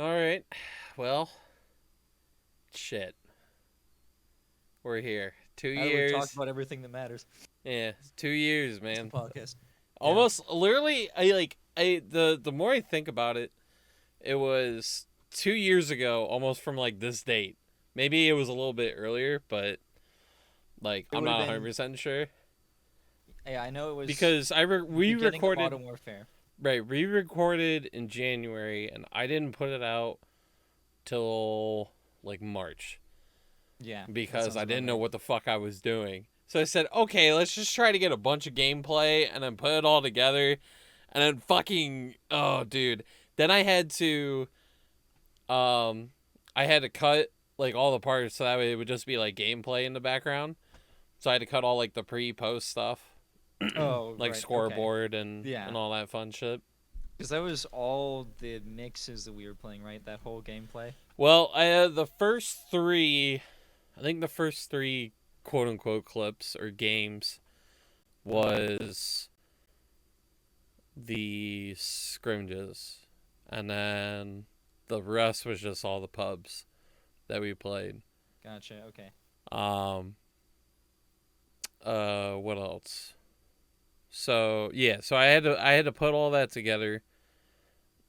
All right. Well, shit. We're here. Two Now that we've talked years. about everything that matters, Yeah, 2 years, it's the man. podcast. Yeah. Almost literally the more I think about it, it was 2 years ago, almost from like this date. Maybe it was a little bit earlier, but like It I'm would have not been. 100% sure Yeah, I know it was because the we beginning of recorded Modern Warfare. right, we recorded in January and I didn't put it out till like March Yeah, that because sounds I about didn't know right. what the fuck I was doing. So I said, "Okay, let's just try to get a bunch of gameplay and then put it all together." And then fucking oh dude, then um I had to cut like all the parts so that way it would just be like gameplay in the background. So I had to cut all like the pre-post stuff, Oh, like right. Okay. scoreboard and Yeah, all that fun shit. because that was all the mixes that we were playing, right? That whole gameplay. Well, I had the first three. I think the first three quote unquote clips or games was the scrimmages, and then the rest was just all the pubs that we played. Gotcha. Okay. Um. What else? So yeah, so I had to put all that together,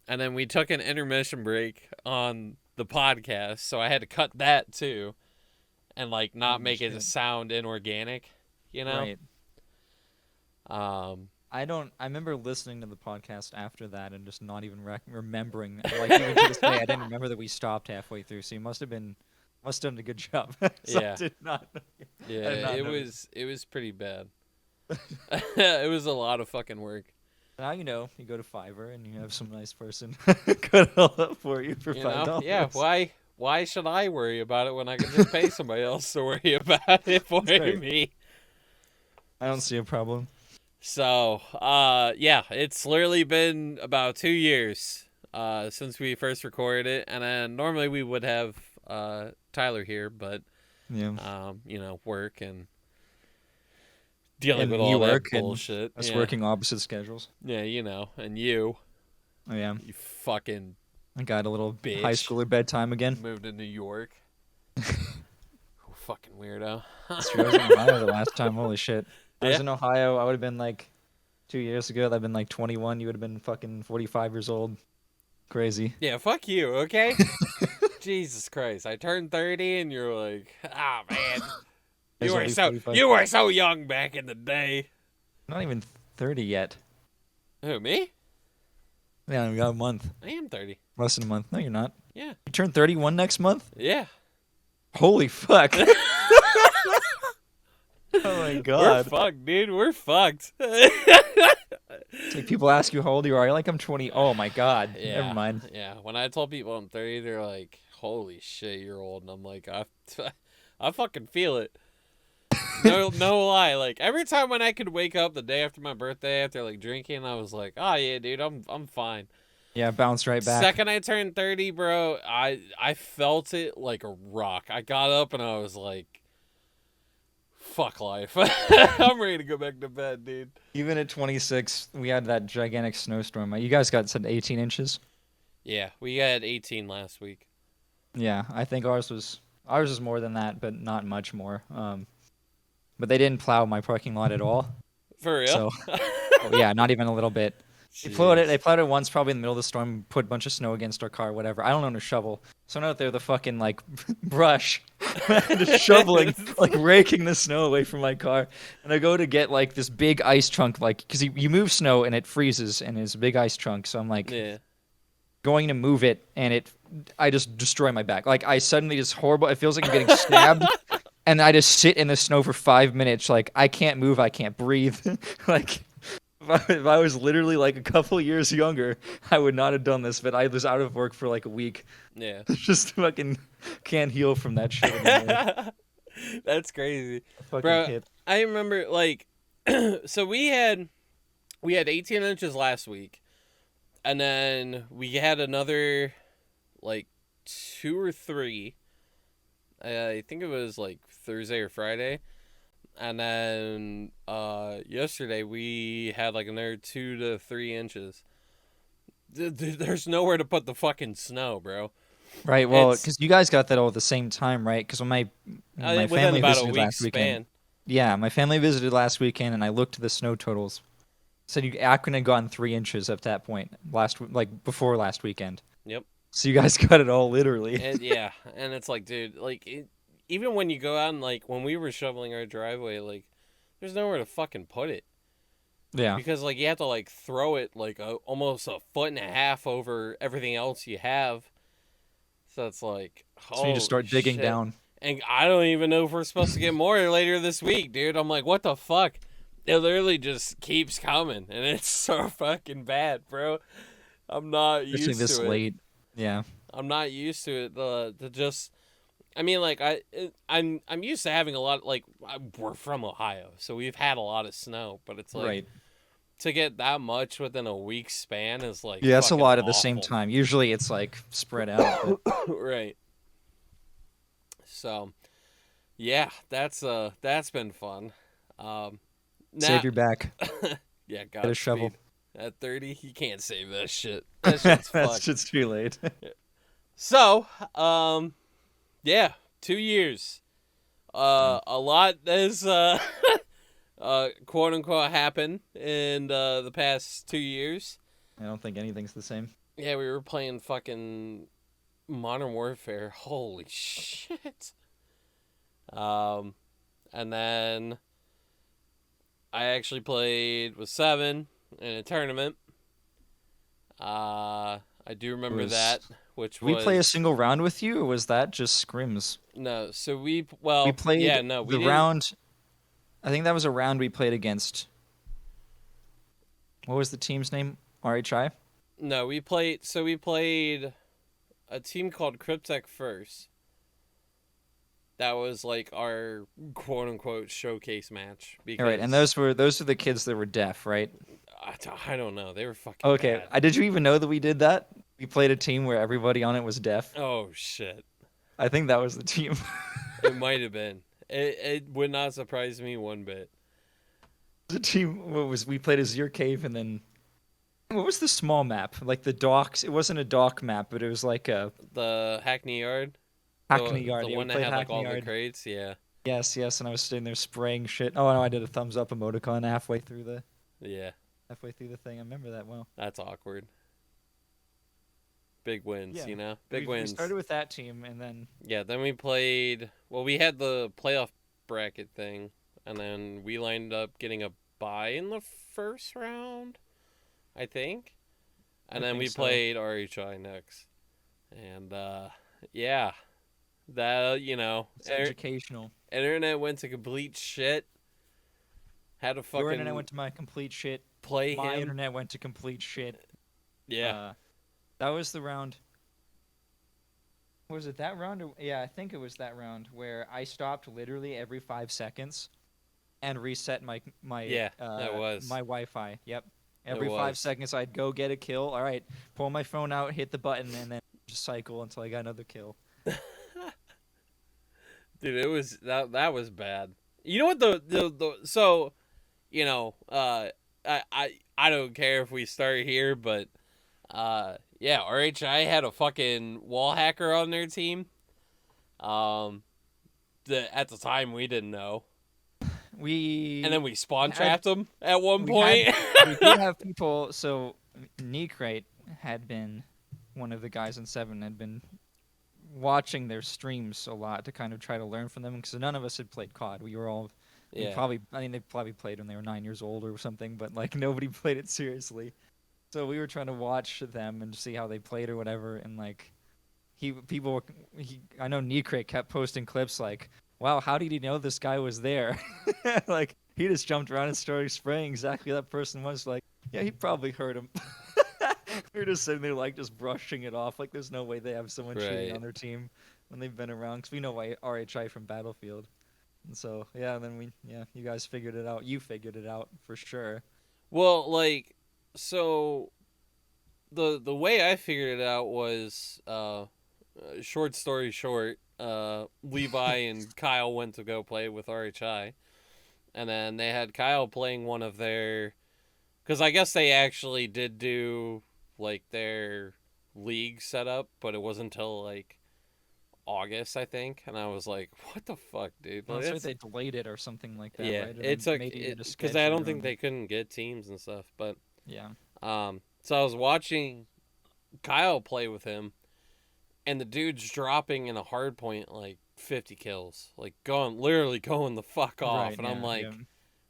and then we took an intermission break on the podcast, so I had to cut that too, and like not Holy make it shit. sound inorganic, you know. Right. Um. I don't. I remember listening to the podcast after that and just not even remembering. Like even to this day, I didn't remember that we stopped halfway through. So you must have done a good job. So I Yeah. did not. Yeah. I did not It notice. was pretty bad. It was a lot of fucking work. Now you go to Fiverr and you have some nice person cut it all up for you for You five know? Yeah. dollars. Why should I worry about it when I can just pay somebody else to worry about it for That's right. me? I don't see a problem. So, yeah, it's literally been about 2 years since we first recorded it, and then normally we would have Tyler here, but Yeah. work and dealing with And you all work that and bullshit. us Yeah, working opposite schedules. yeah, and you Oh yeah. fucking I got a little high bitch, schooler bedtime again. moved to New York. Fucking weirdo. That's true. I was in Ohio the last time. Holy shit. I was Yeah, in Ohio. I would have been like 2 years ago. I'd been like 21. You would have been fucking 45 years old. Crazy. yeah, fuck you, okay? Jesus Christ, I turned 30, and you're like, ah, man. There's only 45. You were so young back in the day. Not even 30 yet. Who, me? Yeah, we got a month. I am 30. Less than a month. No, you're not. Yeah. You turn 31 next month? Yeah. Holy fuck. Oh my We're god. fucked, dude. We're fucked. It's like people ask you how old you are. You're like, I'm 20. Oh my god. Yeah. Never mind. Yeah. When I told people I'm 30, they're like, holy shit, you're old. And I'm like, I fucking feel it. No lie. Like, every time when I could wake up the day after my birthday after, like, drinking, I was like, oh, yeah, dude, I'm fine. Yeah, bounce right back. Second I turned 30, bro, I felt it like a rock. I got up and I was like, fuck life. I'm ready to go back to bed, dude. Even at 26, we had that gigantic snowstorm. You guys got said 18 inches. Yeah, we had 18 last week. Yeah, I think ours was more than that, but not much more. But they didn't plow my parking lot at all. For real? So, oh, yeah, not even a little bit. Jeez. They plowed it once, probably in the middle of the storm. Put a bunch of snow against our car, whatever. I don't own a shovel, so I'm out there with the fucking like brush, just shoveling, like raking the snow away from my car. And I go to get like this big ice chunk, like because you move snow and it freezes, and it's a big ice chunk. So I'm like Yeah. going to move it, and I just destroy my back. Like I suddenly just horrible. It feels like I'm getting stabbed. And I just sit in the snow for 5 minutes, like I can't move, I can't breathe. Like if I was literally like a couple years younger, I would not have done this. But I was out of work for like a week, Yeah. just fucking can't heal from that shit anymore. That's crazy. Fucking Bro, hip. I remember like so we had 18 inches last week. And then we had another like 2 or 3. I think it was like Thursday or Friday. And then yesterday we had like another 2 to 3 inches. there's nowhere to put the fucking snow, bro. Right. Well, It's because you guys got that all at the same time, right? Because when my within family about a visited week last weekend, span. yeah, my family visited last weekend, and I looked at the snow totals. Said Akron had gotten 3 inches at that point like before last weekend. Yep. So you guys got it all literally. And yeah, and it's like, dude, like even when you go out and like when we were shoveling our driveway, like there's nowhere to fucking put it Yeah. because like you have to like throw it like almost a foot and a half over everything else you have. So it's like, So you just holy start digging shit. down. And I don't even know if we're supposed to get more later this week, dude. I'm like, what the fuck? It literally just keeps coming, and it's so fucking bad, bro. I'm not Especially used this to it. late. Yeah. I'm not used to it. The just, I mean, like I'm used to having a lot. Like we're from Ohio, so we've had a lot of snow, but it's like Right. to get that much within a week span is like Yeah, that's a fucking lot at the same awful. time. Usually it's like spread out, but Right. So yeah, that's been fun. Now, save your back. yeah, Get a shovel. Godspeed. At 30, you can't save that shit. That shit's That's fucked. just too late. So, yeah, 2 years. Yeah. A lot has quote unquote happened in the past 2 years. I don't think anything's the same. Yeah, we were playing fucking Modern Warfare. Holy shit. Um, and then I actually played with Seven in a tournament. I do remember Was that, which Did we play a was single round with you, or was that just scrims? no. So we We yeah, played no, we the didn't. round. I think that was a round we played against. What was the team's name? RHI? No, we played. So we played a team called Cryptech first. That was like our quote unquote showcase match All right, and because those are the kids that were deaf, right? I don't know. They were fucking Okay. bad. Did you even know that we did that? We played a team where everybody on it was deaf. Oh shit! I think that was the team. It might have been. It would not surprise me one bit. The team what was we played as your cave and then what was the small map? Like the docks. It wasn't a dock map, but it was like a The Hackney Yard, Hackney the Yard. Yeah, we one that played had like Hackney all the Yard. crates. Yeah, Yes, yes, and I was sitting there spraying shit. Oh no, I did a thumbs up emoticon yeah. halfway through the thing. I remember that well. That's awkward. Big wins, Yeah. you know? Big We wins. started with that team and then Yeah, then we played. Well, we had the playoff bracket thing, and then we lined up getting a bye in the first round, I think. And I then think we so. played RHI next. And, yeah. That, It's educational. internet went to complete shit. Had to Your internet fucking went to my complete shit. play My him. internet went to complete shit. Yeah. That was the round. Was it that round? Yeah, I think it was that round where I stopped literally every 5 seconds and reset Yeah, that was. my Wi-Fi. Yep. It Every five was. seconds, I'd go get a kill. All right, pull my phone out, hit the button, and then just cycle until I got another kill. Dude, it was that was bad. You know what the so, I don't care if we start here, but yeah, RHI had a fucking wall hacker on their team. Um that at the time we didn't know. And then We we spawn had trapped him at one we had point. we did have people. So Neekrate had been one of the guys in Seven had been watching their streams a lot to kind of try to learn from them because none of us had played COD. We were all Yeah. they probably played when they were 9 years old or something, but like nobody played it seriously. So we were trying to watch them and see how they played or whatever, and like I know Neekrate kept posting clips like, "Wow, how did he know this guy was there?" Like he just jumped around and started spraying exactly that person was like, yeah, he probably heard him. We were just sitting there like just brushing it off, like there's no way they have someone cheating Right. on their team when they've been around because we know RHI from Battlefield. And so yeah, and then you guys figured it out. You figured it out for sure. Well, like so the way I figured it out was short story short, Levi and Kyle went to go play with RHI, and then they had Kyle playing one of their, because I guess they actually did do like their league set up, but it wasn't until like August, I think, and I was like, "What the fuck, dude?" Well, Like, it's like they delayed it or something like that, yeah, right? Or they it's like made it easier to because I don't schedule. think they couldn't get teams and stuff, but Yeah. so I was watching Kyle play with him, and the dude's dropping in a hard point like 50 kills, like literally going the fuck off, Right. and I'm Yeah. like, Yeah.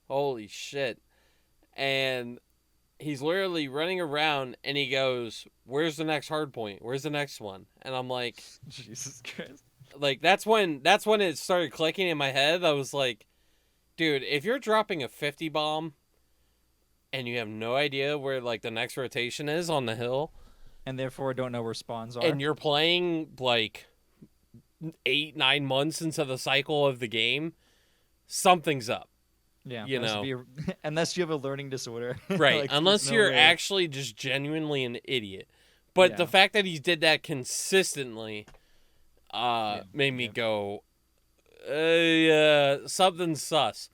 "Holy shit!" And he's literally running around, and he goes, "Where's the next hard point? Where's the next one?" And I'm like, Jesus Christ. like that's when it started clicking in my head. I was like, dude, if you're dropping a 50 bomb and you have no idea where like the next rotation is on the hill, And therefore don't know where spawns are. and you're playing like 8-9 months into the cycle of the game, something's up. Yeah. You Unless, know, unless you have a learning disorder. right? Like, there's Unless no you're way. actually just genuinely an idiot. But the Yeah. fact that he did that consistently Yeah. made me Yeah. go, something sus.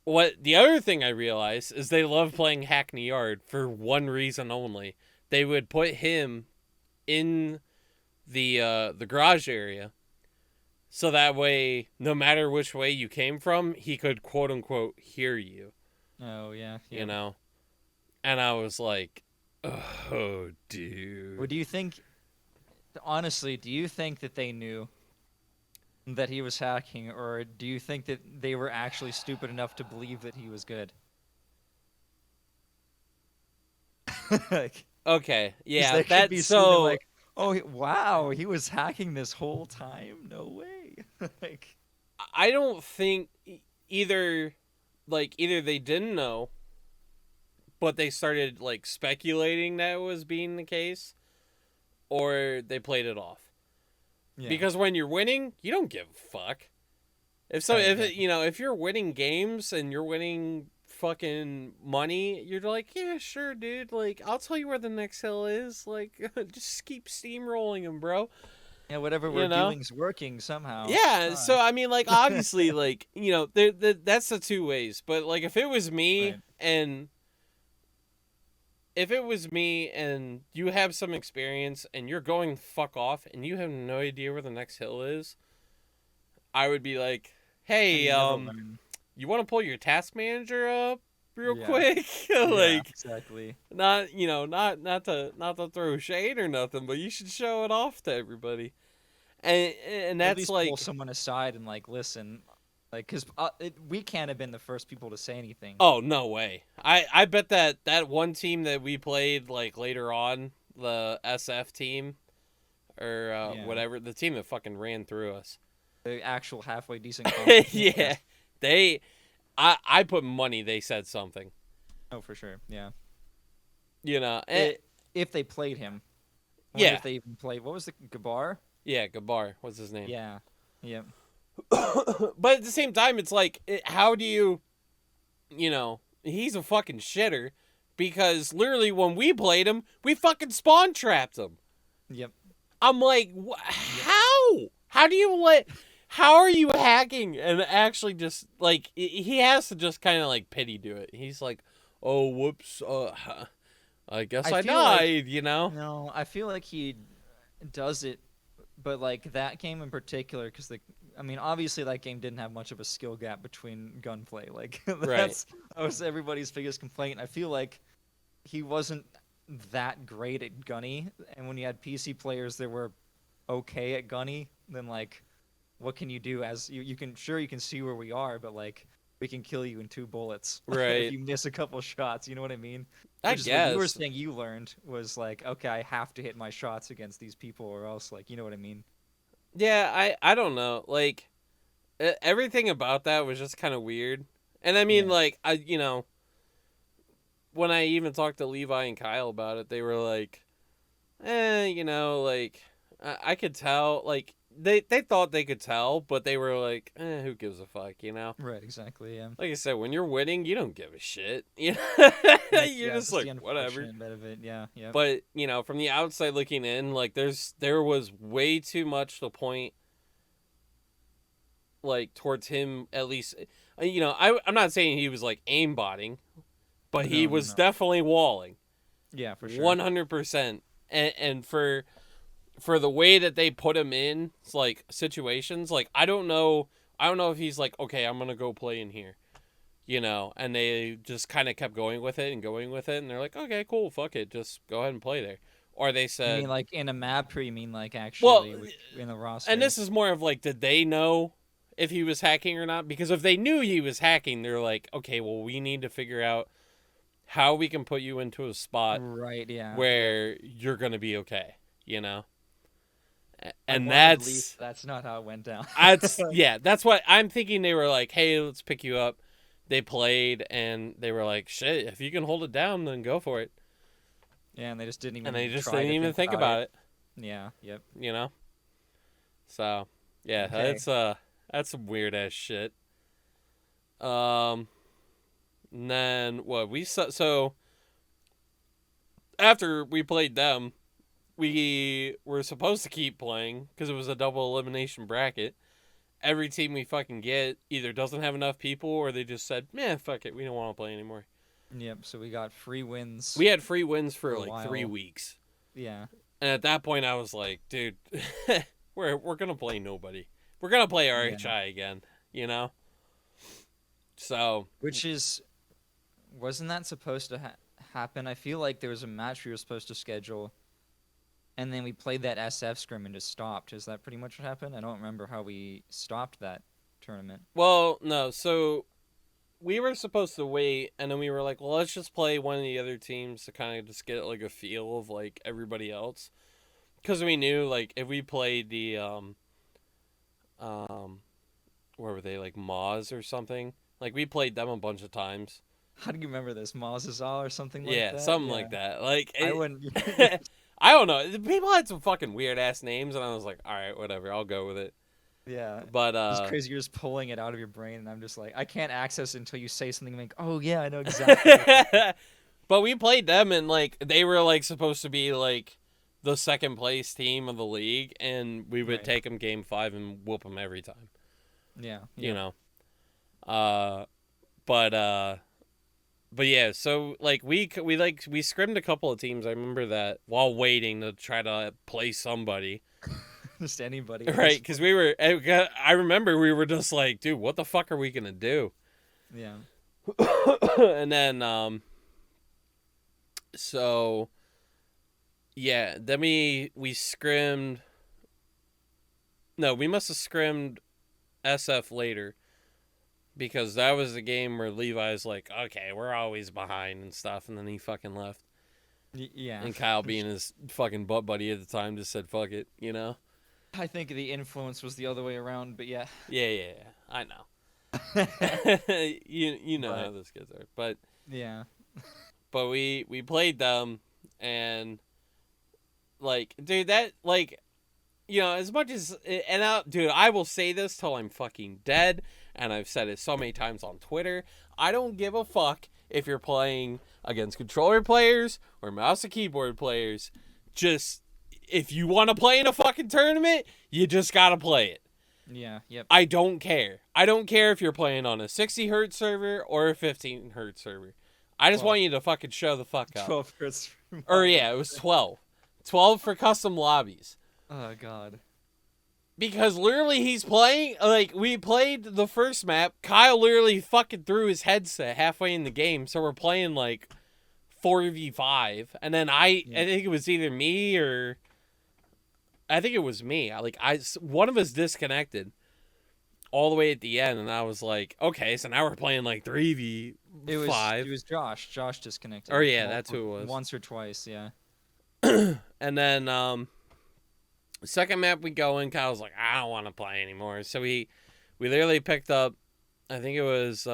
What the other thing I realized is they love playing Hackney Yard for one reason only. They would put him in the garage area, so that way, no matter which way you came from, he could quote unquote hear you. Oh yeah. Yeah. You know, and I was like, oh, dude. What do you think? Honestly, do you think that they knew that he was hacking, or do you think that they were actually stupid enough to believe that he was good? Like, Okay, 'cause yeah, they could that's be seeming so. like, oh wow, he was hacking this whole time. No way. Like, I don't think either, either they didn't know, but they started like speculating that it was being the case, or they played it off. yeah. Because when you're winning, you don't give a fuck. If if you're winning games and you're winning fucking money, you're like, yeah, sure, dude. Like, I'll tell you where the next hill is. Like, just keep steamrolling him, bro. Yeah, whatever we're doing's working somehow. Yeah. So I mean, like, obviously, like, that's the two ways. But like, if it was me Right. and you have some experience and you're going fuck off and you have no idea where the next hill is, I would be like, hey, You never learn. you want to pull your task manager up real Yeah. quick? Yeah, Like, exactly. not to throw shade or nothing, but you should show it off to everybody. And At that's least like, pull someone aside and like listen, like because we can't have been the first people to say anything. oh, no way. I bet that one team that we played like later on, the SF team or Yeah. whatever, the team that fucking ran through us. The actual halfway decent. Comp. Yeah. I put money they said something. Oh, for sure. Yeah. If they played him. I wonder Yeah. If they even played. What was the Gabar? Yeah, Gabar. What's his name? Yeah. Yeah. But at the same time, it's like, how do you, he's a fucking shitter because literally when we played him, we fucking spawn trapped him. Yep. I'm like, how? How do you how are you hacking and actually just, like, he has to just kind of, like, pity do it. He's like, oh, whoops, I guess I feel like- died, No, I feel like he does it, but like that game in particular, because obviously that game didn't have much of a skill gap between gunplay. Like that was everybody's biggest complaint. I feel like he wasn't that great at gunny, and when you had PC players that were okay at gunny, then like, what can you do? As you can see where we are, but like we can kill you in 2 bullets. Right. If you miss a couple shots, you know what I mean? I Which is guess. what you were saying you learned was like, okay, I have to hit my shots against these people, or else, like, you know what I mean? Yeah, I don't know. Like, everything about that was just kind of weird. And I mean, Yeah. like, when I even talked to Levi and Kyle about it, they were like, like, I could tell, like, they thought they could tell, but they were like, who gives a fuck, Right, exactly, yeah. Like I said, when you're winning, you don't give a shit. You're just the like, whatever. unfortunate bit of it, yeah. But, from the outside looking in, like, there was way too much to point, like, towards him, at least. I'm not saying he was, like, aimbotting, but he was definitely walling. Yeah, for sure. 100%. And for the way that they put him in like situations, like I don't know if he's like, okay, I'm gonna go play in here, and they just kind of kept going with it, and they're like, okay, cool, fuck it, just go ahead and play there. Or they You said, mean like in a map, or you mean like well, actually in the roster? and this is more of like, did they know if he was hacking or not? Because if they knew he was hacking, they're like, okay, well, we need to figure out how we can put you into a spot Right, yeah. where you're gonna be okay, and that's not how it went down. that's what I'm thinking. They were like, hey, let's pick you up. They played and they were like, shit, if you can hold it down, then go for it. Yeah, and they just didn't even And they just didn't even think about it. Yeah, yep. So yeah, Okay. that's some weird ass shit. And then what so after we played them, we were supposed to keep playing because it was a double elimination bracket. Every team we fucking get either doesn't have enough people or they just said, man, fuck it, we don't want to play anymore. Yep, so we got free wins. We had free wins for a like while. 3 weeks. Yeah. And at that point I was like, dude, we're going to play nobody. We're going to play RHI again, So. Wasn't that supposed to happen? I feel like there was a match we were supposed to schedule, and then we played that SF scrim and just stopped. Is that pretty much what happened? I don't remember how we stopped that tournament. Well, no. So we were supposed to wait, and then we were like, well, let's just play one of the other teams to kind of just get like a feel of like everybody else, because we knew like if we played the where were they, like Moz or something? Like we played them a bunch of times. How do you remember this? Mazazal or something like that? Yeah, something like that. Like I wouldn't. I don't know. People had some fucking weird ass names, and I was like, all right, whatever, I'll go with it. Yeah, but it's crazy. You're just pulling it out of your brain, and I'm just like, I can't access it until you say something like, "Oh yeah, I know exactly." But we played them, and like they were like supposed to be like the second place team of the league, and we would take them game 5 and whoop them every time. Yeah. But yeah, so like we scrimmed a couple of teams. I remember that while waiting to try to play somebody. Just anybody. Right, because I remember we were just like, dude, what the fuck are we going to do? Yeah. And then, so, yeah, then we scrimmed. No, we must have scrimmed SF later. Because that was the game where Levi's like, okay, we're always behind and stuff. And then he fucking left. Yeah. And Kyle, being his fucking butt buddy at the time, just said, fuck it, I think the influence was the other way around, but yeah. Yeah. I know. you know how those kids are. But yeah. But we played them, and like, dude, that like, as much as dude, I will say this till I'm fucking dead, and I've said it so many times on Twitter. I don't give a fuck if you're playing against controller players or mouse and keyboard players. Just if you want to play in a fucking tournament, you just gotta play it. Yeah, yep. I don't care. I don't care if you're playing on a 60 hertz server or a 15 hertz server. I just want you to fucking show the fuck up. 12 hertz. Or yeah, it was 12. 12 for custom lobbies. Oh, God. Because literally he's playing, like, we played the first map. Kyle literally fucking threw his headset halfway in the game. So we're playing, like, 4v5. And then I think it was either me or... I think it was me. One of us disconnected all the way at the end. And I was like, okay, so now we're playing, like, 3v5. It was Josh. Josh disconnected. Oh, yeah, that's who it was. Once or twice, yeah. And then, second map we go in, Kyle's like, I don't want to play anymore. So we literally picked up, I think it was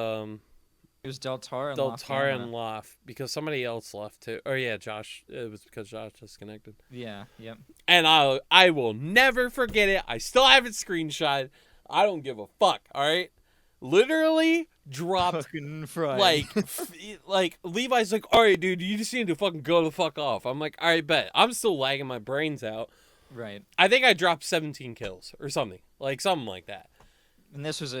it was Deltar and Loft, because somebody else left too. Oh yeah, Josh. It was because Josh disconnected. Yeah, yep. And I will never forget it. I still have it screenshot. I don't give a fuck. All right, literally dropped like Levi's like, all right, dude, you just need to fucking go the fuck off. I'm like, all right, bet. I'm still lagging my brains out. Right. I think I dropped 17 kills or something like that. And this was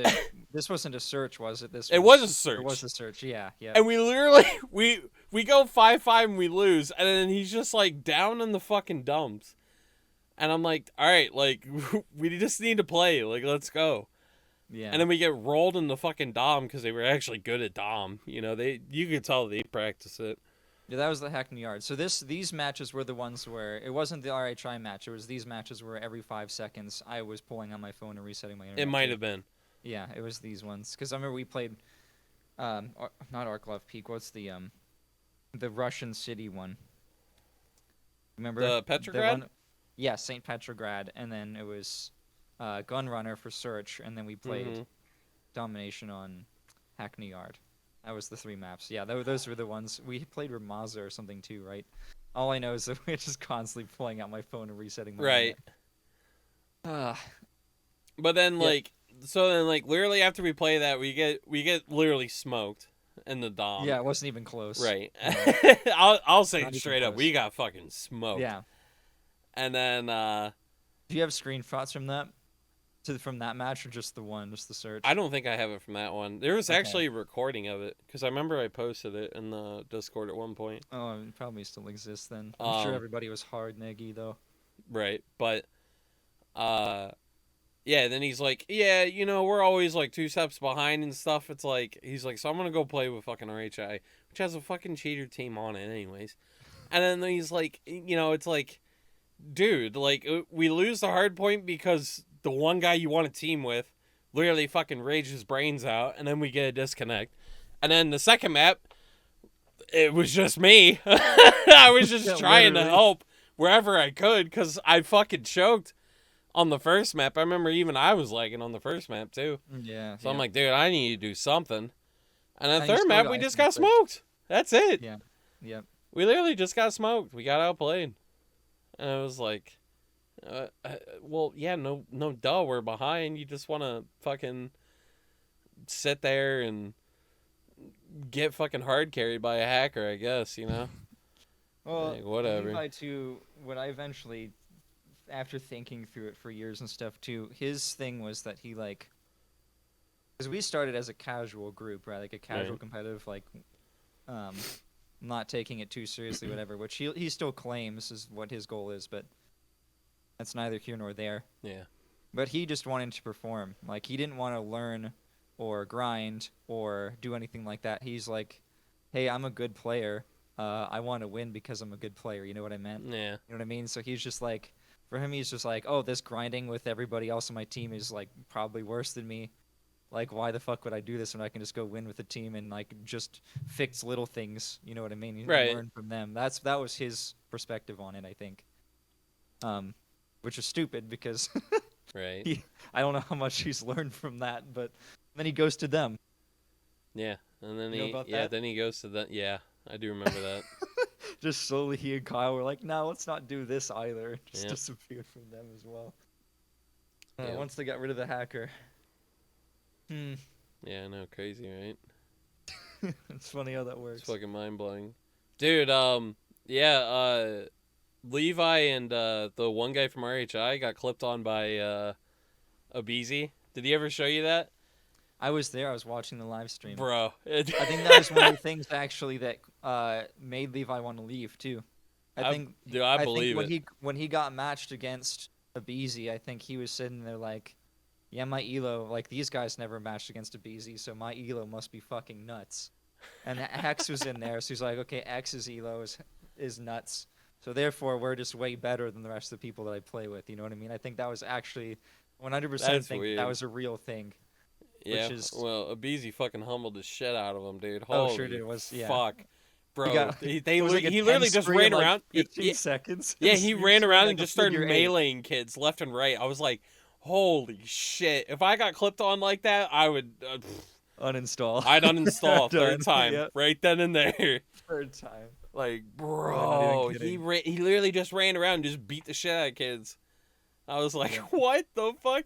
This wasn't a search, was it? It was a It search. was a search. Yeah, yeah. And we literally we go 5-5 and we lose, and then he's just like down in the fucking dumps. And I'm like, all right, like we just need to play, like let's go. Yeah. And then we get rolled in the fucking Dom because they were actually good at Dom. You know, you could tell they practice it. Yeah, that was the Hackney Yard. So these matches were the ones where it wasn't the RHI match. It was these matches where every 5 seconds I was pulling on my phone and resetting my internet. It might have been. Yeah, it was these ones because I remember we played, not Arklov Peak. What's the Russian city one? Remember The Petrograd? one? Yeah, St. Petrograd, and then it was Gunrunner for Search, and then we played Domination on Hackney Yard. That was the 3 maps. Yeah, those were the ones. We played Ramaza or something too, right? All I know is that we're just constantly pulling out my phone and resetting my right. But then literally after we play that, we get literally smoked in the Dom. Yeah, it wasn't even close. Right. Yeah. I'll say Not it straight up. close. We got fucking smoked. Yeah. And then do you have screenshots from that? From that match, or just the search? I don't think I have it from that one. There was actually a recording of it because I remember I posted it in the Discord at one point. Oh, it probably still exists then. I'm sure everybody was hard neggy though. Right, but yeah. Then he's like, yeah, you know, we're always like 2 steps behind and stuff. It's like he's like, so I'm gonna go play with fucking RHI, which has a fucking cheater team on it, anyways. And then he's like, you know, it's like, dude, like we lose the hard point because the one guy you want to team with literally fucking rage his brains out, and then we get a disconnect. And then the second map, it was just me. I was just trying to help wherever I could because I fucking choked on the first map. I remember even I was lagging on the first map too. Yeah. So I'm like, dude, I need to do something. And then And third map, we just got smoked. That's it. Yeah. Yep. We literally just got smoked. We got outplayed. And I was like, well, yeah, no, duh, we're behind. You just want to fucking sit there and get fucking hard carried by a hacker, I guess, you know? Well, like, whatever. Levi, too, when I eventually, after thinking through it for years and stuff, too, his thing was that he, like, because we started as a casual group, right? Like a casual competitive, like, not taking it too seriously, whatever, which he still claims is what his goal is, but that's neither here nor there. Yeah. But he just wanted to perform. Like, he didn't want to learn or grind or do anything like that. He's like, hey, I'm a good player. I want to win because I'm a good player. You know what I meant? Yeah. You know what I mean? So he's just like, for him, he's just like, oh, this grinding with everybody else on my team is, like, probably worse than me. Like, why the fuck would I do this when I can just go win with the team and, like, just fix little things? You know what I mean? You right. Learn from them. That was his perspective on it, I think. Which is stupid because right. I don't know how much he's learned from that, but then he goes to them. Yeah, and then then he goes to them. Yeah, I do remember that. Just slowly, he and Kyle were like, "No, let's not do this either." Just disappeared from them as well. Once they got rid of the hacker. Yeah, I know, crazy, right? It's funny how that works. It's fucking mind blowing, dude. Levi and the one guy from RHI got clipped on by Abizi. Did he ever show you that? I was there. I was watching the live stream. Bro. I think that was one of the things, actually, that made Levi want to leave, too. I believe it. When he got matched against Abizi, I think he was sitting there like, yeah, my elo, like, these guys never matched against Abizi, so my elo must be fucking nuts. And X was in there, so he's like, okay, X's elo is nuts. So therefore, we're just way better than the rest of the people that I play with. You know what I mean? I think that was actually 100% think that was a real thing. Yeah. Well, Abizi fucking humbled the shit out of him, dude. Holy sure did. Yeah. Fuck. Bro, he literally just ran around. 15 seconds. Yeah, he ran around and just started meleeing kids left and right. I was like, holy shit. If I got clipped on like that, I would... uninstall. I'd uninstall third time. Yep. Right then and there. Third time. Like, bro, he literally just ran around and just beat the shit out of kids. I was like, what the fuck?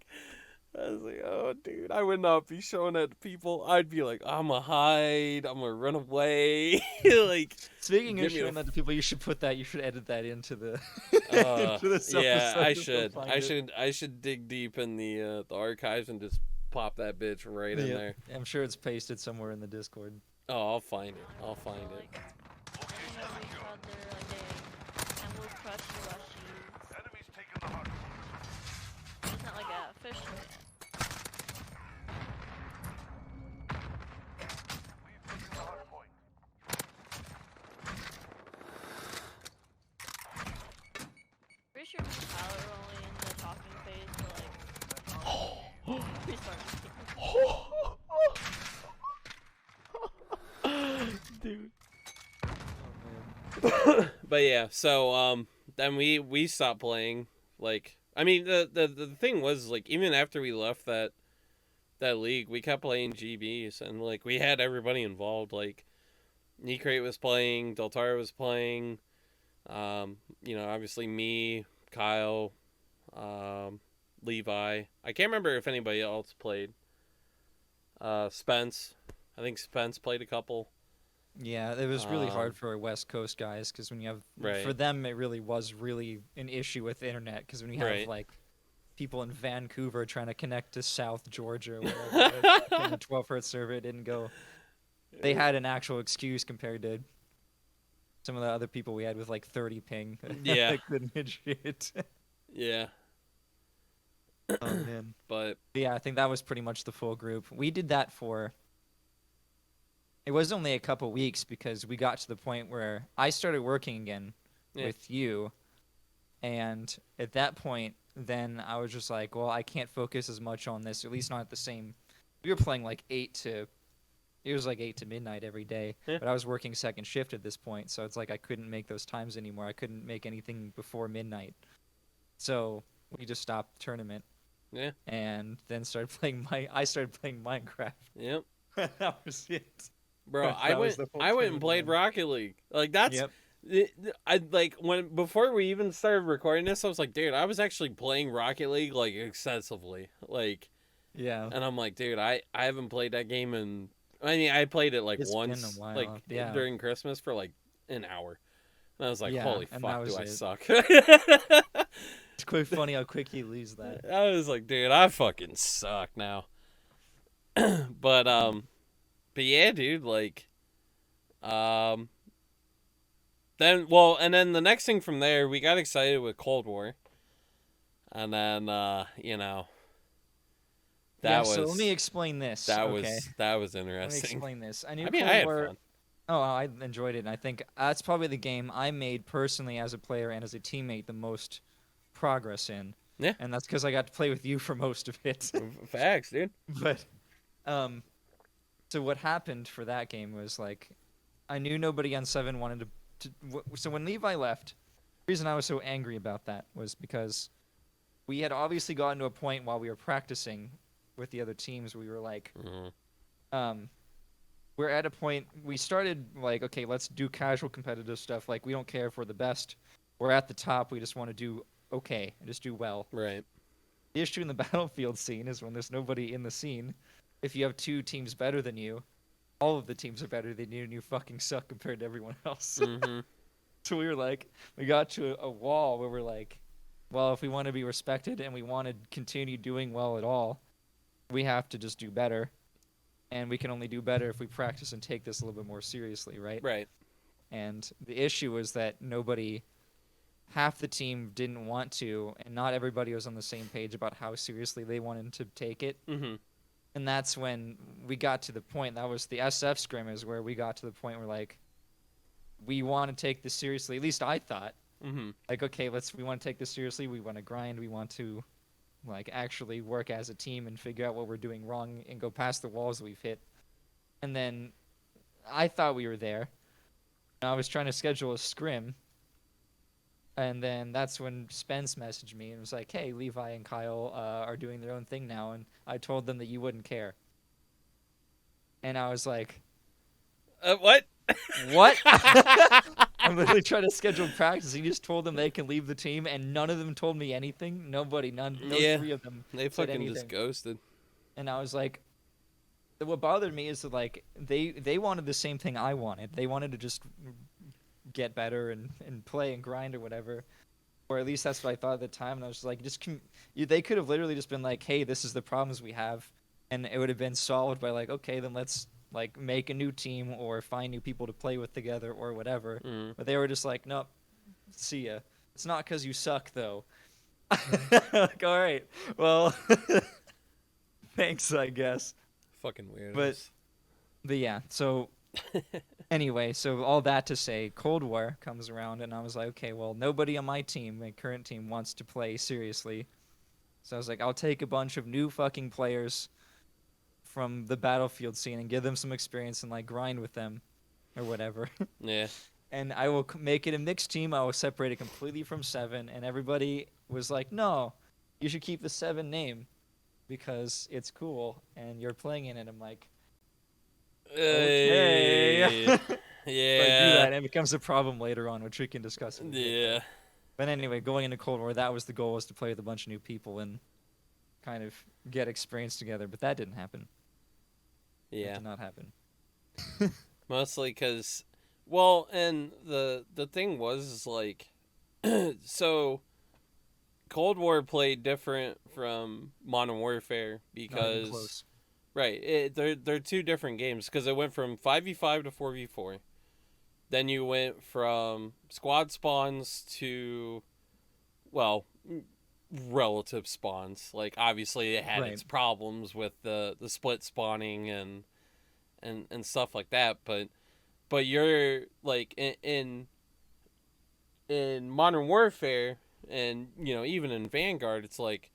I was like, oh, dude, I would not be showing that to people. I'd be like, I'm going to hide. I'm going to run away. Like, speaking of showing that to people, you should edit that into the, into the yeah, I should dig deep in the archives and just pop that bitch right in there. I'm sure it's pasted somewhere in the Discord. Oh, I'll find it. I'll find it. Like, whenever we had their, like, and we'll crush you, rush you. Enemies taking the hard point. It's not like a official yet. We've taken the hard point. Pretty sure Tyler were only in the talking phase for like we started speaking. Dude. But yeah, so then we stopped playing. Like, I mean, the thing was, like, even after we left that league, we kept playing GBs, and like we had everybody involved. Like, Necrate was playing, Deltara was playing, obviously me, Kyle, Levi. I can't remember if anybody else played. Spence, I think Spence played a couple. Yeah, it was really hard for our West Coast guys because when you have, for them, it really was really an issue with the internet because when you have like people in Vancouver trying to connect to South Georgia or whatever, the 12 hertz server it didn't go. They had an actual excuse compared to some of the other people we had with like 30 ping. Yeah, that couldn't hit shit. Yeah. Oh man. But yeah, I think that was pretty much the full group. We did that for. It was only a couple weeks because we got to the point where I started working again with you, and at that point, then I was just like, well, I can't focus as much on this, at least not at the same. We were playing like 8 to midnight every day, but I was working second shift at this point, so it's like I couldn't make those times anymore. I couldn't make anything before midnight, so we just stopped the tournament. Yeah. And then started playing I started playing Minecraft. Yep. That was it. Bro, I went and played Rocket League. Like that's I like before we even started recording this, I was like, dude, I was actually playing Rocket League like excessively. Like and I'm like, dude, I haven't played that game in I mean, I played it like once like during Christmas for like an hour. And I was like, holy fuck, do I suck. It's quite funny how quick you lose that. I was like, dude, I fucking suck now. But yeah, dude, like, then the next thing from there, we got excited with Cold War, and then that was. So let me explain this. That was interesting. Let me explain this. I mean, Cold I had War. fun. Oh, I enjoyed it, and I think that's probably the game I made personally as a player and as a teammate the most progress in. Yeah. And that's because I got to play with you for most of it. Facts, dude. But, so what happened for that game was, like, I knew nobody on 7 wanted to so when Levi left, the reason I was so angry about that was because we had obviously gotten to a point while we were practicing with the other teams, we were like, we're at a point, we started, like, okay, let's do casual competitive stuff, like, we don't care if we're the best, we're at the top, we just want to do okay, and just do well. Right. The issue in the Battlefield scene is when there's nobody in the scene, if you have 2 teams better than you, all of the teams are better than you, and you fucking suck compared to everyone else. So we were like, we got to a wall where we're like, well, if we want to be respected and we want to continue doing well at all, we have to just do better. And we can only do better if we practice and take this a little bit more seriously, right? Right. And the issue was that half the team didn't want to, and not everybody was on the same page about how seriously they wanted to take it. And that's when we got to the point, that was the SF scrimmage, where we got to the point where, like, we want to take this seriously. At least I thought. Like, okay, we want to take this seriously. We want to grind. We want to, like, actually work as a team and figure out what we're doing wrong and go past the walls we've hit. And then I thought we were there. I was trying to schedule a scrim. And then that's when Spence messaged me and was like, hey, Levi and Kyle are doing their own thing now, and I told them that you wouldn't care. And I was like... What? What? I'm literally trying to schedule practice. He just told them they can leave the team, and none of them told me anything. No 3 of them They said fucking anything. just ghosted. And I was like... What bothered me is that, like, they wanted the same thing I wanted. They wanted to just... get better and play and grind or whatever, or at least that's what I thought at the time. And I was just like, they could have literally just been like, hey, this is the problems we have, and it would have been solved by like, okay, then let's like make a new team or find new people to play with together or whatever. Mm. But they were just like, nope, see ya. It's not because you suck though. Like, all right, well, thanks, I guess. Fucking weird. But yeah, so anyway, so all that to say, Cold War comes around, and I was like, okay, well, nobody on my team, my current team, wants to play seriously. So I was like, I'll take a bunch of new fucking players from the Battlefield scene and give them some experience and like grind with them or whatever. Yeah. And I will make it a mixed team. I will separate it completely from 7, and everybody was like, no, you should keep the 7 name because it's cool and you're playing in it. I'm like, okay. Yeah. But I do that, and it becomes a problem later on, which we can discuss. In a bit. Yeah. But anyway, going into Cold War, that was the goal, was to play with a bunch of new people and kind of get experience together. But that didn't happen. That Yeah. did not happen. Mostly because, well, and the thing was is like, so Cold War played different from Modern Warfare Not even because close. right, they're two different games because it went from 5v5 to 4v4. Then you went from squad spawns to, well, relative spawns. Like obviously it had its Right. problems with the split spawning and stuff like that, but you're like in Modern Warfare and even in Vanguard, it's like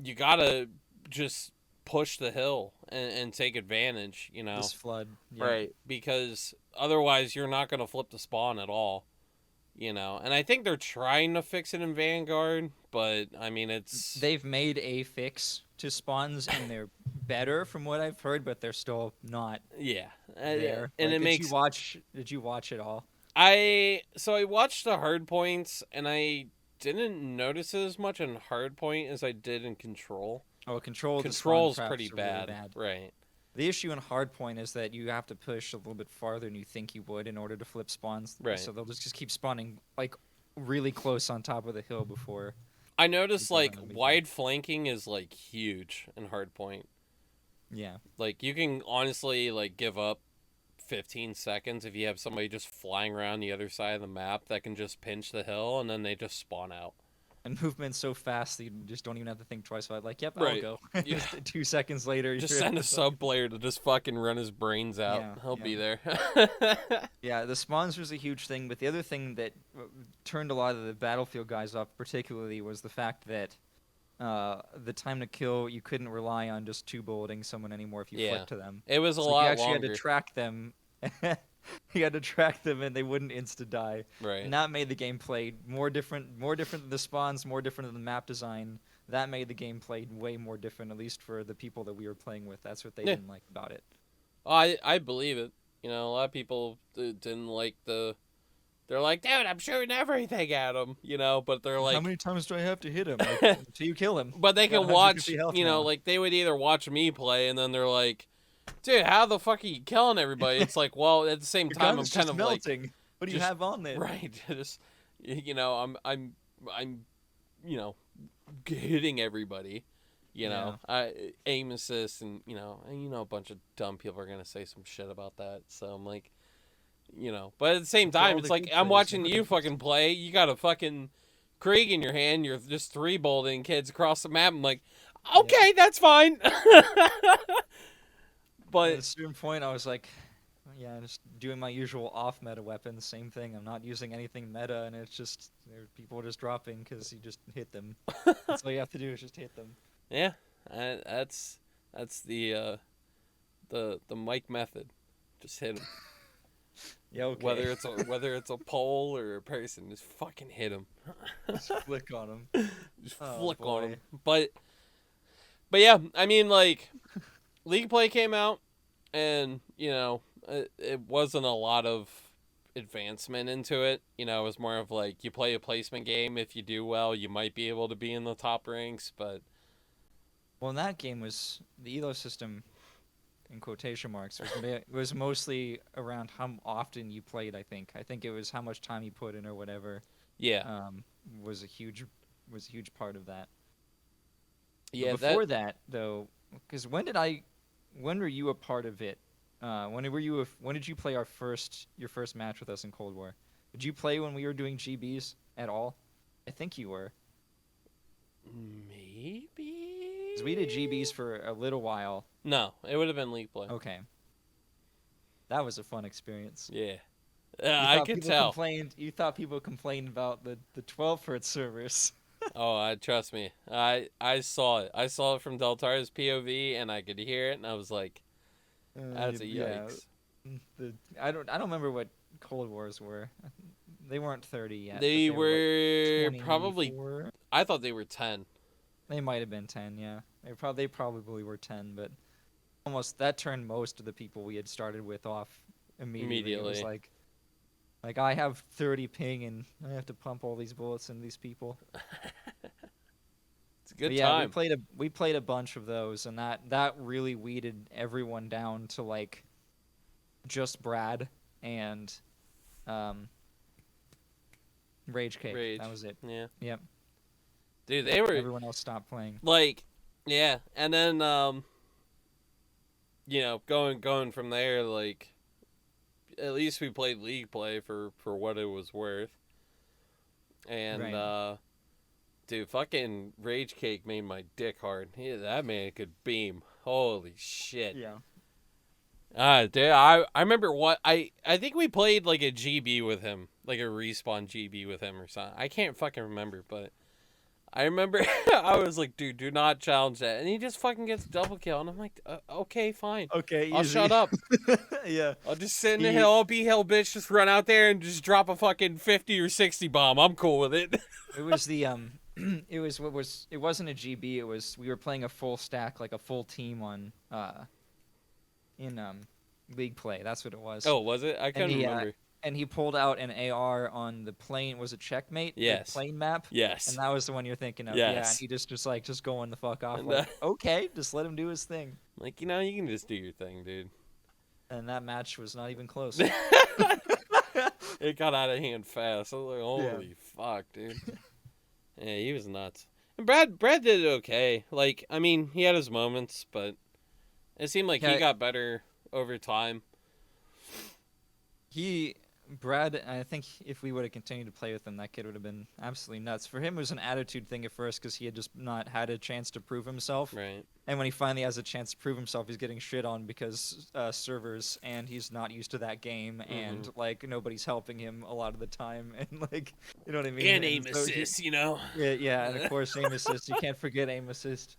you gotta just push the hill and take advantage, This flood. Yeah. right? Because otherwise you're not gonna flip the spawn at all, And I think they're trying to fix it in Vanguard, but I mean it's They've made a fix to spawns, and they're better from what I've heard, but they're still not yeah, there. and Like, it makes Did you watch it all? I watched the hard points and I didn't notice it as much in hard point as I did in control. Oh, Control. Control's The spawn pretty traps are really bad. Right. The issue in Hardpoint is that you have to push a little bit farther than you think you would in order to flip spawns. Right. So they'll just keep spawning like really close on top of the hill before. I noticed People like aren't gonna be wide flanking is like huge in hardpoint. Yeah. Like you can honestly like give up 15 seconds if you have somebody just flying around the other side of the map that can just pinch the hill and then they just spawn out. And movement's so fast that you just don't even have to think twice about it. Like, yep, Right. I'll go. Yeah. Just 2 seconds later, Just you're send a at the sub player to just fucking run his brains out. Yeah, He'll yeah. be there. Yeah, the spawns was a huge thing, but the other thing that turned a lot of the Battlefield guys off particularly was the fact that the time to kill, you couldn't rely on just 2-bulleting someone anymore if you Yeah. flipped to them. It was a So you lot actually longer. had to track them. You had to track them, and they wouldn't insta-die. Right. And that made the gameplay more different than the spawns, more different than the map design. That made the gameplay way more different, at least for the people that we were playing with. That's what they Yeah. didn't like about it. I believe it. A lot of people didn't like the. They're like, dude, I'm shooting everything at him, but they're like, how many times do I have to hit him until you kill him? but they Got can watch, 150 health now. like they would either watch me play and then they're like, dude, how the fuck are you killing everybody? It's like, well, at the same Your time, I'm gun's kind just of melting. like, What do you just- have on there? right, just, I'm hitting everybody, Yeah. aim assist and, a bunch of dumb people are going to say some shit about that. So I'm like, but at the same For all time, the it's like, good I'm players, watching nobody you wants fucking play. You got a fucking Krieg in your hand. You're just 3-bolting kids across the map. I'm like, okay, that's fine. At a But certain point, I was like, yeah, just doing my usual off-meta weapon, same thing. I'm not using anything meta, and it's just people are just dropping because you just hit them. That's all you have to do is just hit them. yeah, that's the Mike method. Just hit him. Yeah, okay. Whether it's a pole or a person, just fucking hit him. Just flick on them. Just Oh, flick on boy. him. But yeah, I mean, like, League Play came out, and it wasn't a lot of advancement into it. It was more of like you play a placement game. If you do well, you might be able to be in the top ranks. But Well, in that game was the elo system, in quotation marks, was mostly around how often you played. I think it was how much time you put in or whatever. yeah, Was a huge part of that. yeah. But before that, though, because when were you a part of it? When did you play your first match with us in Cold War? Did you play when we were doing GBs at all? I think you were. Maybe. 'Cause we did GBs for a little while. No, it would have been League play. Okay. That was a fun experience. Yeah. You I thought could people tell. You thought people complained about the 12 hertz servers. Oh, trust me. I saw it. I saw it from Deltar's POV, and I could hear it, and I was like, "That's a yikes." I don't remember what Cold Wars were. They weren't 30 yet. They but were like probably. 24. I thought they were 10. They might have been 10. Yeah, they probably were 10, but almost that turned most of the people we had started with off immediately. It was like I have 30 ping and I have to pump all these bullets into these people. It's a good But yeah, time. we played a bunch of those, and that really weeded everyone down to like just Brad and Rage Cake. Rage. That was it. Yeah. Yep. Dude, they were Everyone else stopped playing. like, yeah, and then going from there, like, at least we played League play for what it was worth. And Right. dude, fucking Rage Cake made my dick hard. That man could beam. Holy shit. Yeah. Dude, I remember I think we played like a GB with him, like a respawn GB with him or something. I can't fucking remember, but I remember I was like, dude, do not challenge that, and he just fucking gets double kill, and I'm like, okay, fine, Okay. I'll shut up. Yeah. I'll just sit in the hill, I'll be hell, bitch, just run out there and just drop a fucking 50 or 60 bomb. I'm cool with it. It was the it wasn't a GB. It was we were playing a full stack, like a full team on in League play. That's what it was. Oh, was it? I couldn't he, remember. And he pulled out an AR on the plane. Was it Checkmate? Yes. The plane map. Yes. And that was the one you're thinking of. Yes. Yeah. And he just going the fuck off. And Like, okay, just let him do his thing. Like, you can just do your thing, dude. And that match was not even close. It got out of hand fast. I was like, holy fuck, dude. Yeah, he was nuts. And Brad did it okay. Like, I mean, he had his moments, but it seemed like he got better over time. Brad, I think if we would have continued to play with him, that kid would have been absolutely nuts. For him, it was an attitude thing at first because he had just not had a chance to prove himself. Right. And when he finally has a chance to prove himself, he's getting shit on because servers, and he's not used to that game, and like nobody's helping him a lot of the time, and like you know what I mean. And aim assist, Yeah, and of course aim assist. You can't forget aim assist.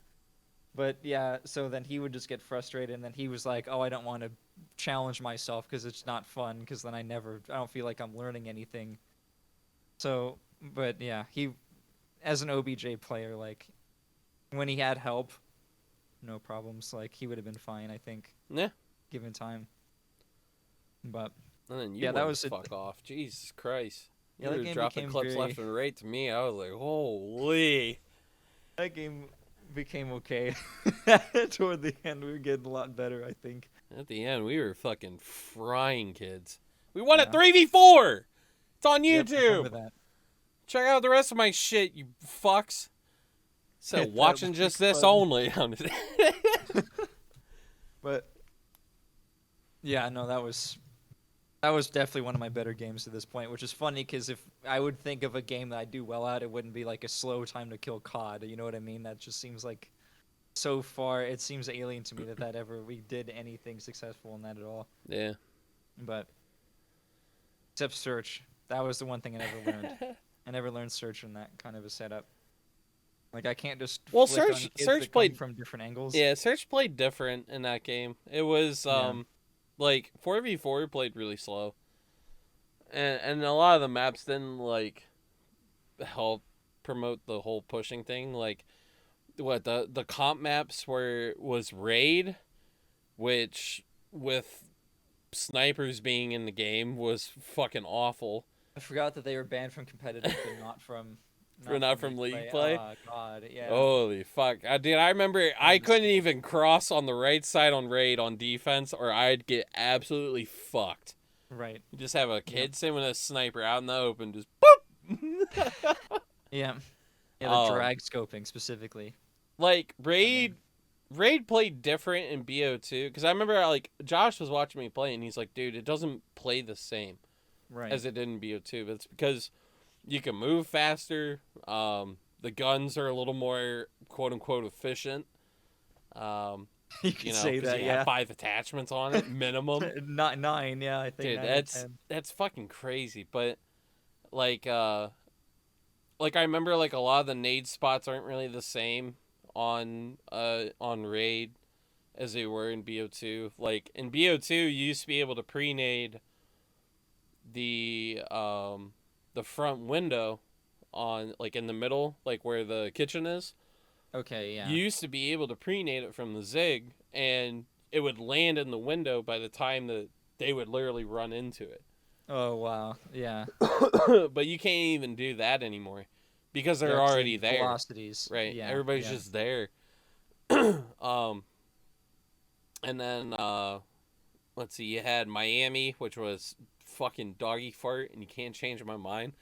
But yeah, so then he would just get frustrated, and then he was like, "Oh, I don't want to challenge myself because it's not fun. Because then I don't feel like I'm learning anything." So, but yeah, he, as an OBJ player, like when he had help, no problems. Like he would have been fine, I think. Yeah. Given time. But And then that was fuck off. Jesus Christ. Yeah, You that were game dropping became clips very- left and right to me. I was like, holy. that game became okay. Toward the end, we were getting a lot better, I think. At the end, we were fucking frying kids. We won a Yeah. 3v4! It's on Yep, I YouTube! remember that. Check out the rest of my shit, you fucks. So That watching was just this fun. only. But yeah, no, that was definitely one of my better games at this point, which is funny because if I would think of a game that I do well at, it wouldn't be like a slow time to kill COD. You know what I mean? That just seems like so far. It seems alien to me that ever we did anything successful in that at all. Yeah. But except search, that was the one thing I never learned. I never learned search in that kind of a setup. Like I can't just Well, flick on Search- kids Search that come played- from different angles. Yeah, Search played different in that game. It was, Yeah. like, 4v4 played really slow. And a lot of the maps didn't, like, help promote the whole pushing thing. Like, the comp maps was Raid, which, with snipers being in the game, was fucking awful. I forgot that they were banned from competitive, but not from. Not from League play? Oh God, yeah. Holy fuck. Dude, I remember I couldn't even cross on the right side on Raid on defense, or I'd get absolutely fucked. Right. You just have a kid sitting with a sniper out in the open, just boop! Yeah. Yeah, the Oh. drag scoping specifically. Like, Raid Raid played different in BO2 because I remember like Josh was watching me play and he's like, dude, it doesn't play the same Right. as it did in BO2. But it's because you can move faster. The guns are a little more quote unquote efficient. You can Know, say because that, you yeah. have 5 attachments on it minimum. Not 9, yeah, I think Dude, 9 or 10. that's fucking crazy. But like like I remember like a lot of the nade spots aren't really the same on raid as they were in BO2. Like in BO2 you used to be able to pre-nade the front window on like in the middle, like where the kitchen is. Okay, yeah. You used to be able to pre-nade it from the Zig and it would land in the window by the time that they would literally run into it. Oh, wow. Yeah. But you can't even do that anymore because they're Yeah, 'cause already the there. velocities. Right. Yeah. Everybody's yeah. just there. And then let's see, you had Miami, which was fucking doggy fart, and you can't change my mind.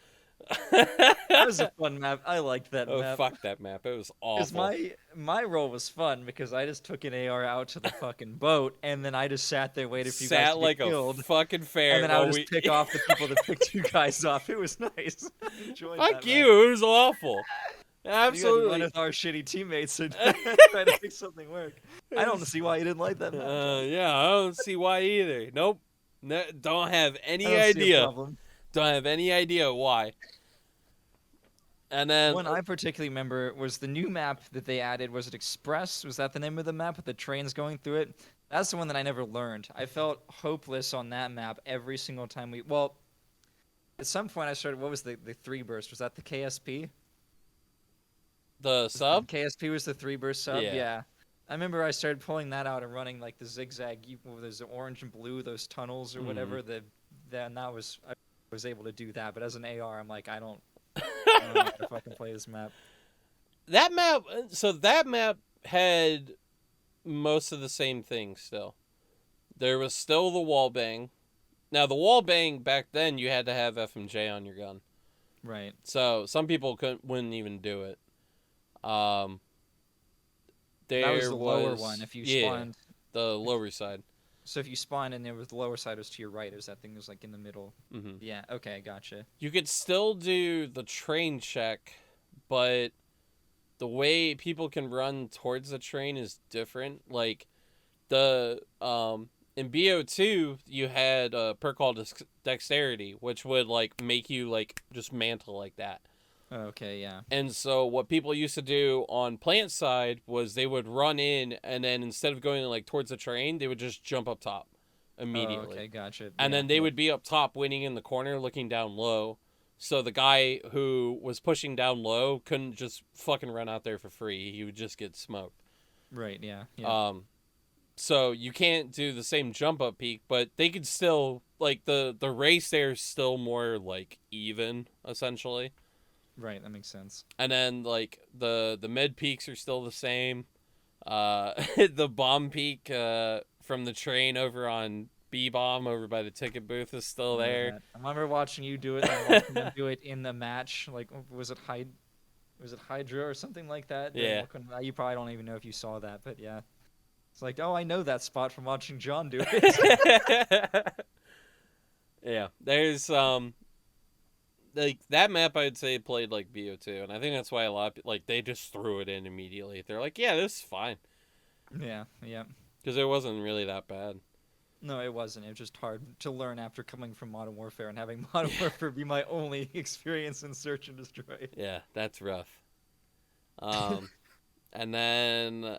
That was a fun map. I liked that Oh map. fuck that map! It was Because awful. my role was fun because I just took an AR out to the fucking boat and then I just sat there waiting for you guys Sat to like get a killed. fucking And ferret then I would while just we. pick off the people that picked you guys off. It was nice. I enjoyed Fuck that. you! It was awful. You had to run Absolutely. with our shitty teammates and try to make something work. I don't see why you didn't like that map. John. Yeah, I don't see why either. Nope. No, don't have I any don't see a idea. problem. Don't have any idea why. And then One I particularly remember was the new map that they added. Was it Express? Was that the name of the map with the trains going through it? That's the one that I never learned. I felt hopeless on that map every single time we. Well, at some point I started. What was the 3 burst? Was that the KSP? the sub. KSP was the 3 burst sub. Yeah. Yeah. I remember I started pulling that out and running like the zigzag. There's the orange and blue, those tunnels or whatever. And that was I was able to do that. But as an AR, I'm like I don't know how to fucking play this map. That map. So that map had most of the same things still. There was still the wall bang. Now the wall bang back then you had to have FMJ on your gun. Right. So some people wouldn't even do it. There That was the lower one. If you spawned, the lower side. so if you spawned and there was the lower side was to your right, is that thing was like in the middle? Mm-hmm. Yeah. Okay, gotcha. You could still do the train check, but the way people can run towards the train is different. Like the in BO2 you had a perk called dexterity, which would like make you like just mantle like that. Okay, yeah. And so what people used to do on plant side was they would run in and then instead of going like towards the train, they would just jump up top immediately. Oh, okay, gotcha. And Yeah, then they yeah. would be up top waiting in the corner looking down low. So the guy who was pushing down low couldn't just fucking run out there for free. He would just get smoked. Right. Yeah. Yeah. So you can't do the same jump up peak, but they could still like the race there is still more like even essentially. Right. That makes sense. And then like the mid peaks are still the same. The bomb peak from the train over on B bomb over by the ticket booth is still I remember there. that. I remember watching you do it and watching them do it in the match. Like, was it Hydra or something like that? Yeah. You probably don't even know if you saw that, but yeah. It's like, oh, I know that spot from watching John do it. Yeah, there's like that map I'd say played like BO2, and I think that's why a lot of, like they just threw it in immediately. They're like, yeah, this is fine Yeah. Yeah. because it wasn't really that bad. No, it wasn't. It was just hard to learn after coming from Modern Warfare and having Modern Warfare be my only experience in Search and Destroy. Yeah, that's rough. And then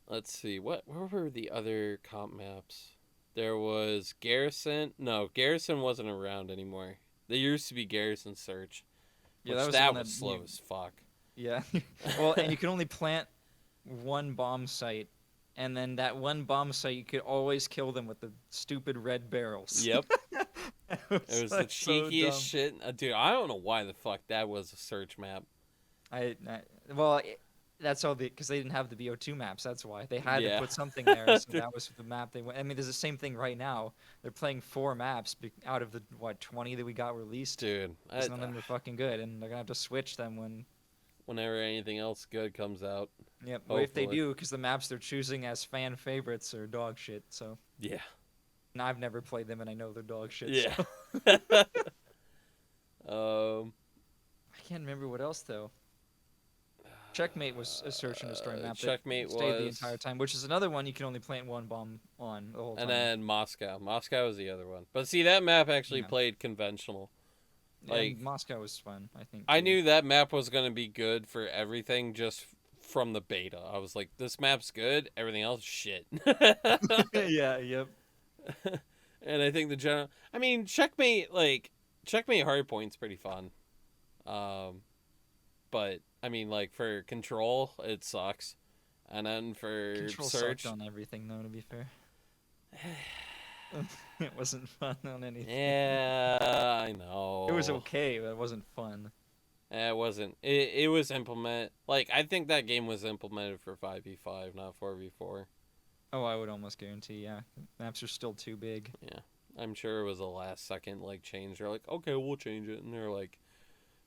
let's see, where were the other comp maps? There was Garrison. No, Garrison wasn't around anymore. There used to be Garrison Search. Yeah, Which that was that the one was that slow you- as fuck. Yeah. Well, and you could only plant one bomb site, and then that one bomb site you could always kill them with the stupid red barrels. Yep. It It was the like, so cheekiest dumb. shit. Dude, I don't know why the fuck that was a search map. That's all because they didn't have the BO2 maps. That's why they had Yeah. to put something there. So that was the map they went. I mean, there's the same thing right now. They're playing 4 maps out of the 20 that we got released. Dude, None of them are fucking good, and they're gonna have to switch them when whenever anything else good comes out. Yep. Well, if they Hopefully. do, because the maps they're choosing as fan favorites are dog shit. So, Yeah. and I've never played them, and I know they're dog shit. Yeah. So. I can't remember what else though. Checkmate was a search and destroy map Checkmate that stayed the was- entire time, which is another one you can only plant one bomb on the whole time. And then Moscow. Moscow was the other one. But see, that map actually Yeah. played conventional. Yeah, like- Moscow was fun, I think. I too. knew that map was going to be good for everything just from the beta. I was like, this map's good, everything else, shit. Yeah, yep. And I think the general... I mean, Checkmate Hardpoint's pretty fun. But, I mean, like, for Control, it sucks. And then for Control Search... sucked on everything, though, to be fair. It wasn't fun on anything. Yeah, I know. It was okay, but it wasn't fun. It wasn't. It was implemented... Like, I think that game was implemented for 5v5, not 4v4. Oh, I would almost guarantee, yeah. Maps are still too big. Yeah. I'm sure it was a last second, like, change. They're like, okay, we'll change it. And they're like,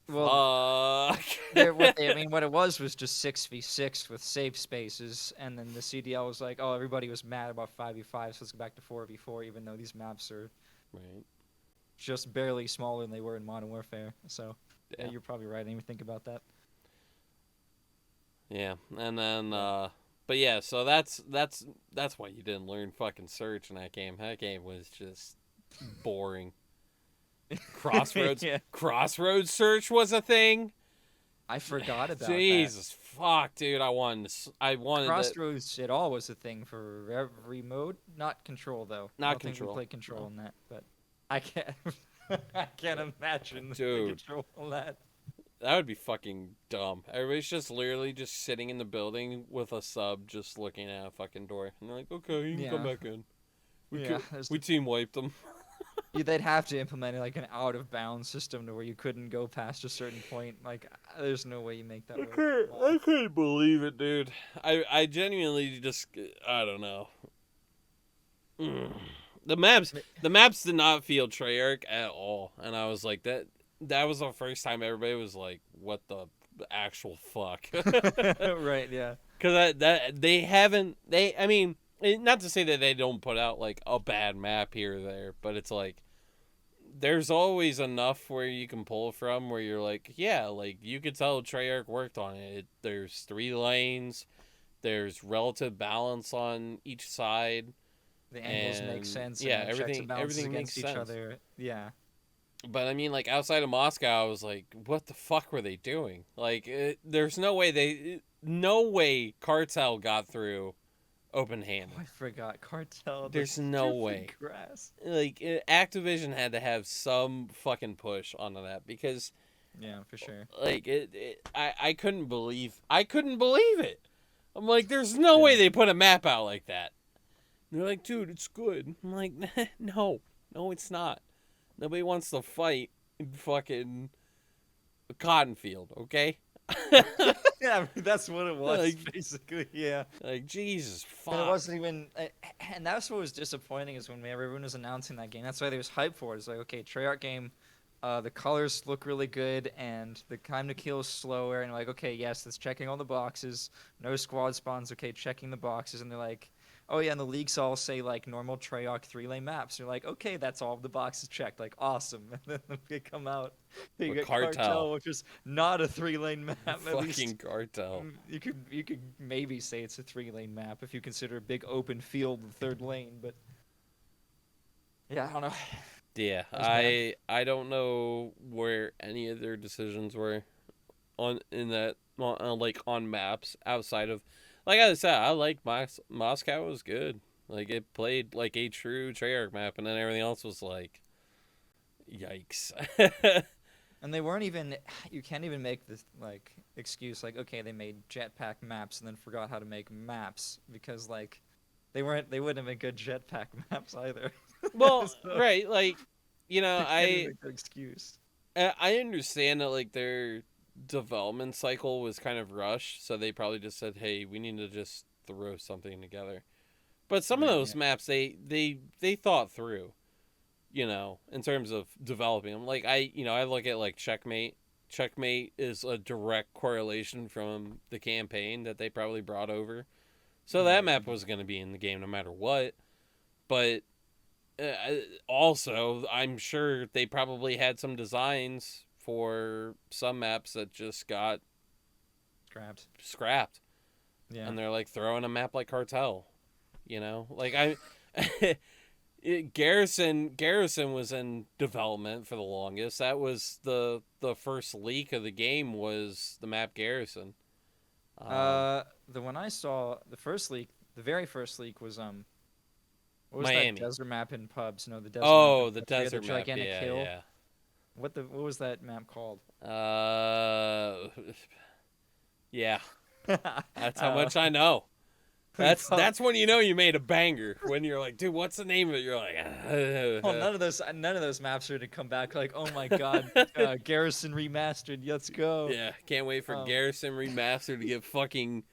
Well, fuck. what it was just 6v6 with safe spaces, and then the CDL was like, oh, everybody was mad about 5v5, so let's go back to 4v4, even though these maps are Right. just barely smaller than they were in Modern Warfare. So, yeah, Yeah. you're probably right. I didn't even think about that. Yeah. And then, but yeah, so that's why you didn't learn fucking Search in that game. That game was just boring. Crossroads. Yeah. Crossroads Search was a thing. I forgot about Jesus fuck, dude! I wanted that. Crossroads at all was a thing for every mode. Not Control, though. Not I don't think Control, we played Control no. in that, but I can't. I can't imagine the Dude. Control on that. That would be fucking dumb. Everybody's just literally just sitting in the building with a sub, just looking at a fucking door, and they're like, "Okay, you can come Yeah. back in." Yeah, there's We team wiped them. they'd have to implement like an out of bounds system to where you couldn't go past a certain point. Like, there's no way you make that work. I couldn't believe it, dude. I genuinely just, I don't know. The maps did not feel Treyarch at all, and I was like, that was the first time everybody was like, what the actual fuck? Right? Yeah. Because I mean, not to say that they don't put out like a bad map here or there, but it's like there's always enough where you can pull from where you're like, yeah, like you could tell Treyarch worked on it. There's 3 lanes, there's relative balance on each side. The angles make And, sense. yeah, and the checks everything- and balances everything against makes each sense. other. Yeah. But I mean, like outside of Moscow, I was like, what the fuck were they doing? Like, there's no way Cartel got through open-handed. Oh, I forgot Cartel. the There's no stupid way. Grass. Like Activision had to have some fucking push onto that because Yeah, for sure. like I couldn't believe it. I'm like, there's no way they put a map out like that. And they're like, dude, it's good. I'm like, no, it's not. Nobody wants to fight in fucking a cotton field, okay? Yeah, I mean, that's what it was Like- basically. Yeah. Like, Jesus, fuck. And it wasn't even, and that's what was disappointing is when everyone was announcing that game. That's why there was hype for it. It's like, okay, Treyarch game, the colors look really good, and the time to kill is slower. And like, okay, yes, it's checking all the boxes. No squad spawns. Okay, checking the boxes. And they're like, oh yeah, and the leaks all say like normal Treyarch 3-lane maps. You're like, okay, that's all the boxes checked. Like, awesome. And then they come out, you With get Cartel. which is not a 3-lane map. At least fucking Cartel. you could maybe say it's a 3-lane map if you consider a big open field the third lane, but yeah, I don't know. Yeah, That was bad. I don't know where any of their decisions were on maps outside of, like I said, I like Moscow was good. Like it played like a true Treyarch map, and then everything else was like, yikes. And they weren't even. You can't even make this like excuse like, okay, they made jetpack maps and then forgot how to make maps because like they wouldn't have been good jetpack maps either. Well, So- right, like you know, You can't even make that excuse. I understand that like their development cycle was kind of rushed, so they probably just said, "Hey, we need to just throw something together." But some of Right, those yeah. maps, they thought through, you know, in terms of developing them. Like I look at like Checkmate, Checkmate is a direct correlation from the campaign that they probably brought over. So that map was going to be in the game no matter what. But also, I'm sure they probably had some designs for some maps that just got scrapped. Yeah. And they're like throwing a map like Cartel. You know? Like, Garrison was in development for the longest. That was the first leak of the game was the map Garrison. The one I saw, the very first leak was what was Miami. that desert map in pubs? No, the desert Oh, map. the desert map. Gigantic Yeah, hill. yeah. What was that map called? Yeah. That's how much I know. That's when you know you made a banger. When you're like, dude, what's the name of it? You're like, well, none of those maps are to come back like, oh my god, Garrison remastered, let's go. Yeah, can't wait for Garrison Remastered to get fucking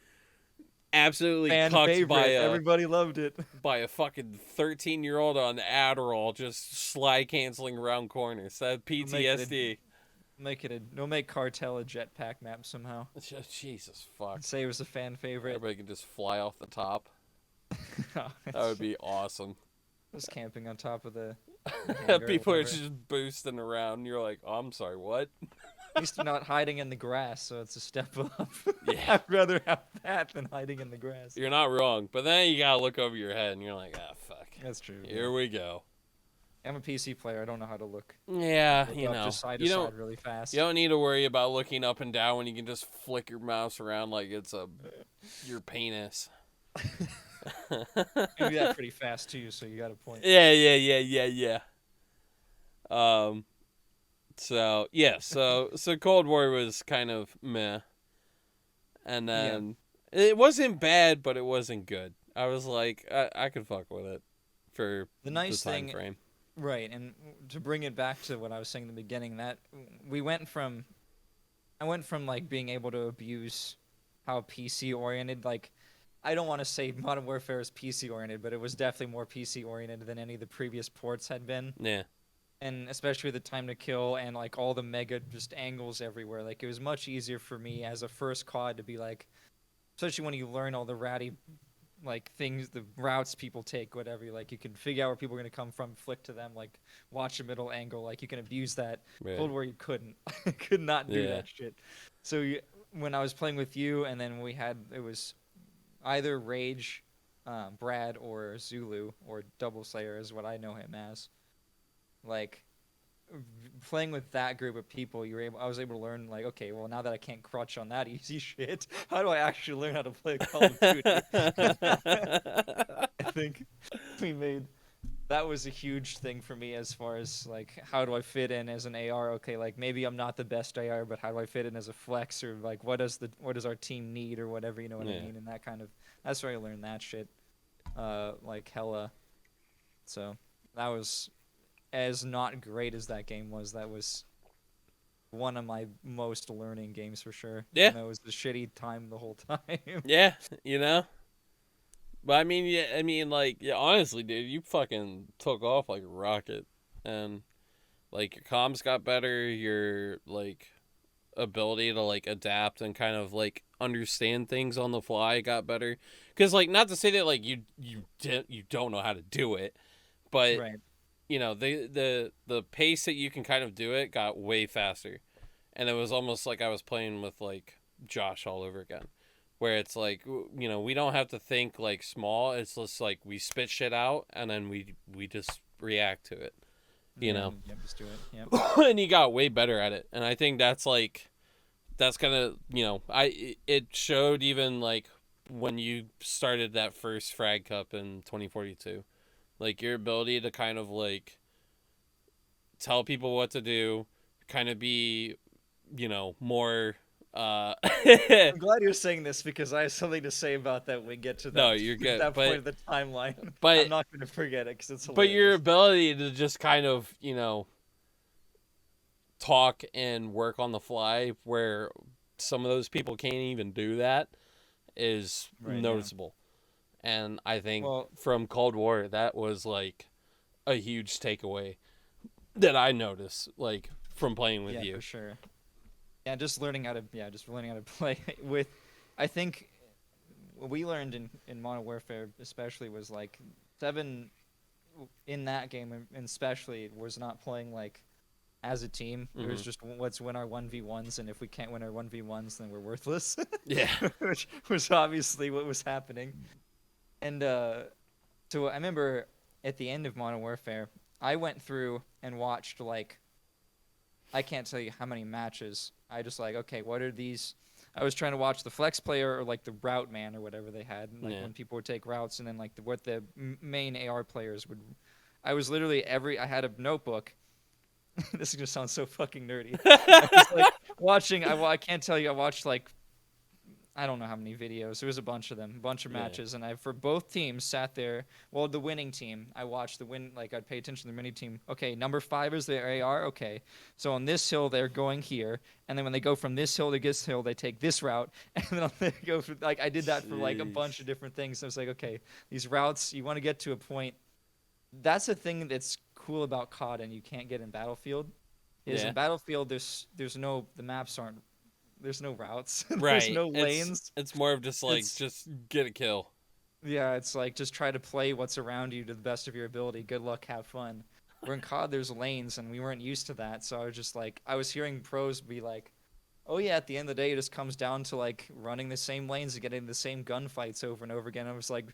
absolutely Fan cucked favorite. Everybody loved it. by a fucking 13-year-old on Adderall just slide canceling around corners. That PTSD. We'll make Cartel a jetpack map somehow. Jesus fuck. Say it was a fan favorite. Everybody can just fly off the top. That would be awesome. Just camping on top of the People are just boosting around. And you're like, oh, I'm sorry, what? At least you're not hiding in the grass, so it's a step up. Yeah. I'd rather have that than hiding in the grass. You're not wrong. But then you gotta look over your head and you're like, ah, fuck. That's true. Here we go. I'm a PC player. I don't know how to look. Yeah, Look you up know. just side to side really fast. You don't need to worry about looking up and down when you can just flick your mouse around like it's your penis. You do that pretty fast too, so you got a point. Yeah. So Cold War was kind of meh. And then it wasn't bad, but it wasn't good. I was like, I could fuck with it for the nice the time thing, frame. right? And to bring it back to what I was saying in the beginning, that I went from like being able to abuse how PC oriented, like I don't want to say Modern Warfare is PC oriented, but it was definitely more PC oriented than any of the previous ports had been. Yeah. And especially the time to kill and like all the mega just angles everywhere. Like it was much easier for me as a first COD to be like, especially when you learn all the ratty like things, the routes people take, whatever. Like you can figure out where people are gonna come from, flick to them, like watch a middle angle. Like you can abuse that. Right. Cold War you couldn't, could not do that shit. So when I was playing with you, and then it was either Rage, Brad, or Zulu, or Double Slayer is what I know him as. Like playing with that group of people, I was able to learn like, okay, well now that I can't crutch on that easy shit, how do I actually learn how to play Call of Duty? I think that was a huge thing for me as far as like how do I fit in as an AR? Okay, like maybe I'm not the best AR, but how do I fit in as a flex, or like what does our team need or whatever, you know what I mean? And that kind of, that's where I learned that shit, like hella. So that was, as not great as that game was, that was one of my most learning games for sure. Yeah. And it was the shitty time the whole time. Yeah, you know. But I mean, honestly, dude, you fucking took off like a rocket, and like your comms got better, your like ability to like adapt and kind of like understand things on the fly got better. Because like, not to say that like you don't know how to do it, but Right. you know, the pace that you can kind of do it got way faster, and it was almost like I was playing with like Josh all over again. Where it's like, you know, we don't have to think like small. It's just like we spit shit out and then we just react to it, you know. Yeah, just do it. Yep. And he got way better at it. And I think that's kind of, you know, it showed even like when you started that first Frag Cup in 2042, like your ability to kind of like tell people what to do, kind of be, you know, more. I'm glad you're saying this because I have something to say about that when we get to that. No, you're good. That point of the timeline. But I'm not going to forget it because it's hilarious. But your ability to just kind of, you know, talk and work on the fly, where some of those people can't even do that, is noticeable. Yeah. And I think from Cold War, that was like a huge takeaway that I noticed, like from playing with you. Yeah, for sure. Yeah, just learning how to play with. I think what we learned in Modern Warfare especially was like seven in that game and especially was not playing like as a team. It was just let's win our 1v1s, and if we can't win our 1v1s, then we're worthless. Yeah. Which was obviously what was happening. And so I remember at the end of Modern Warfare, I went through and watched like I can't tell you how many matches. I just like, okay, what are these? I was trying to watch the flex player or like the route man or whatever they had, like when people would take routes, and then like what the main AR players would. I was literally I had a notebook. This is gonna sound so fucking nerdy. I was like watching. I can't tell you. I watched like I don't know how many videos. There was a bunch of them, a bunch of matches, and I for both teams sat there. Well, the winning team, I watched the win. Like I'd pay attention to the winning team. Okay, number 5 is their AR. Okay, so on this hill they're going here, and then when they go from this hill to this hill, they take this route, and then they go for like I did that for like a bunch of different things. So I was like, okay, these routes you want to get to a point. That's the thing that's cool about COD, and you can't get in Battlefield. Is in Battlefield there's no the maps aren't. There's no routes. There's no lanes. It's more of just like just get a kill. Yeah, it's like just try to play what's around you to the best of your ability. Good luck, have fun. Where in COD there's lanes, and we weren't used to that, so I was just like I was hearing pros be like, "Oh yeah, at the end of the day, it just comes down to like running the same lanes and getting the same gunfights over and over again." I was like,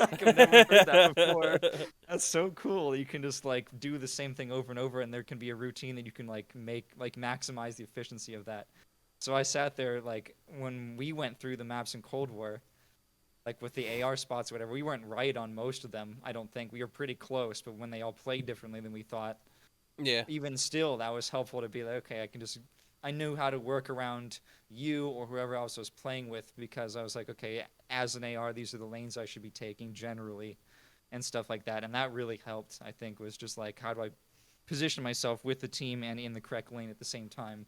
I've never heard that before. That's so cool. You can just like do the same thing over and over, and there can be a routine that you can like make like maximize the efficiency of that. So I sat there like when we went through the maps in Cold War, like with the AR spots or whatever, we weren't right on most of them. I don't think we were pretty close, but when they all played differently than we thought, even still, that was helpful to be like, okay, I knew how to work around you or whoever else I was playing with because I was like, okay, as an AR, these are the lanes I should be taking generally and stuff like that. And that really helped, I think, was just like, how do I position myself with the team and in the correct lane at the same time,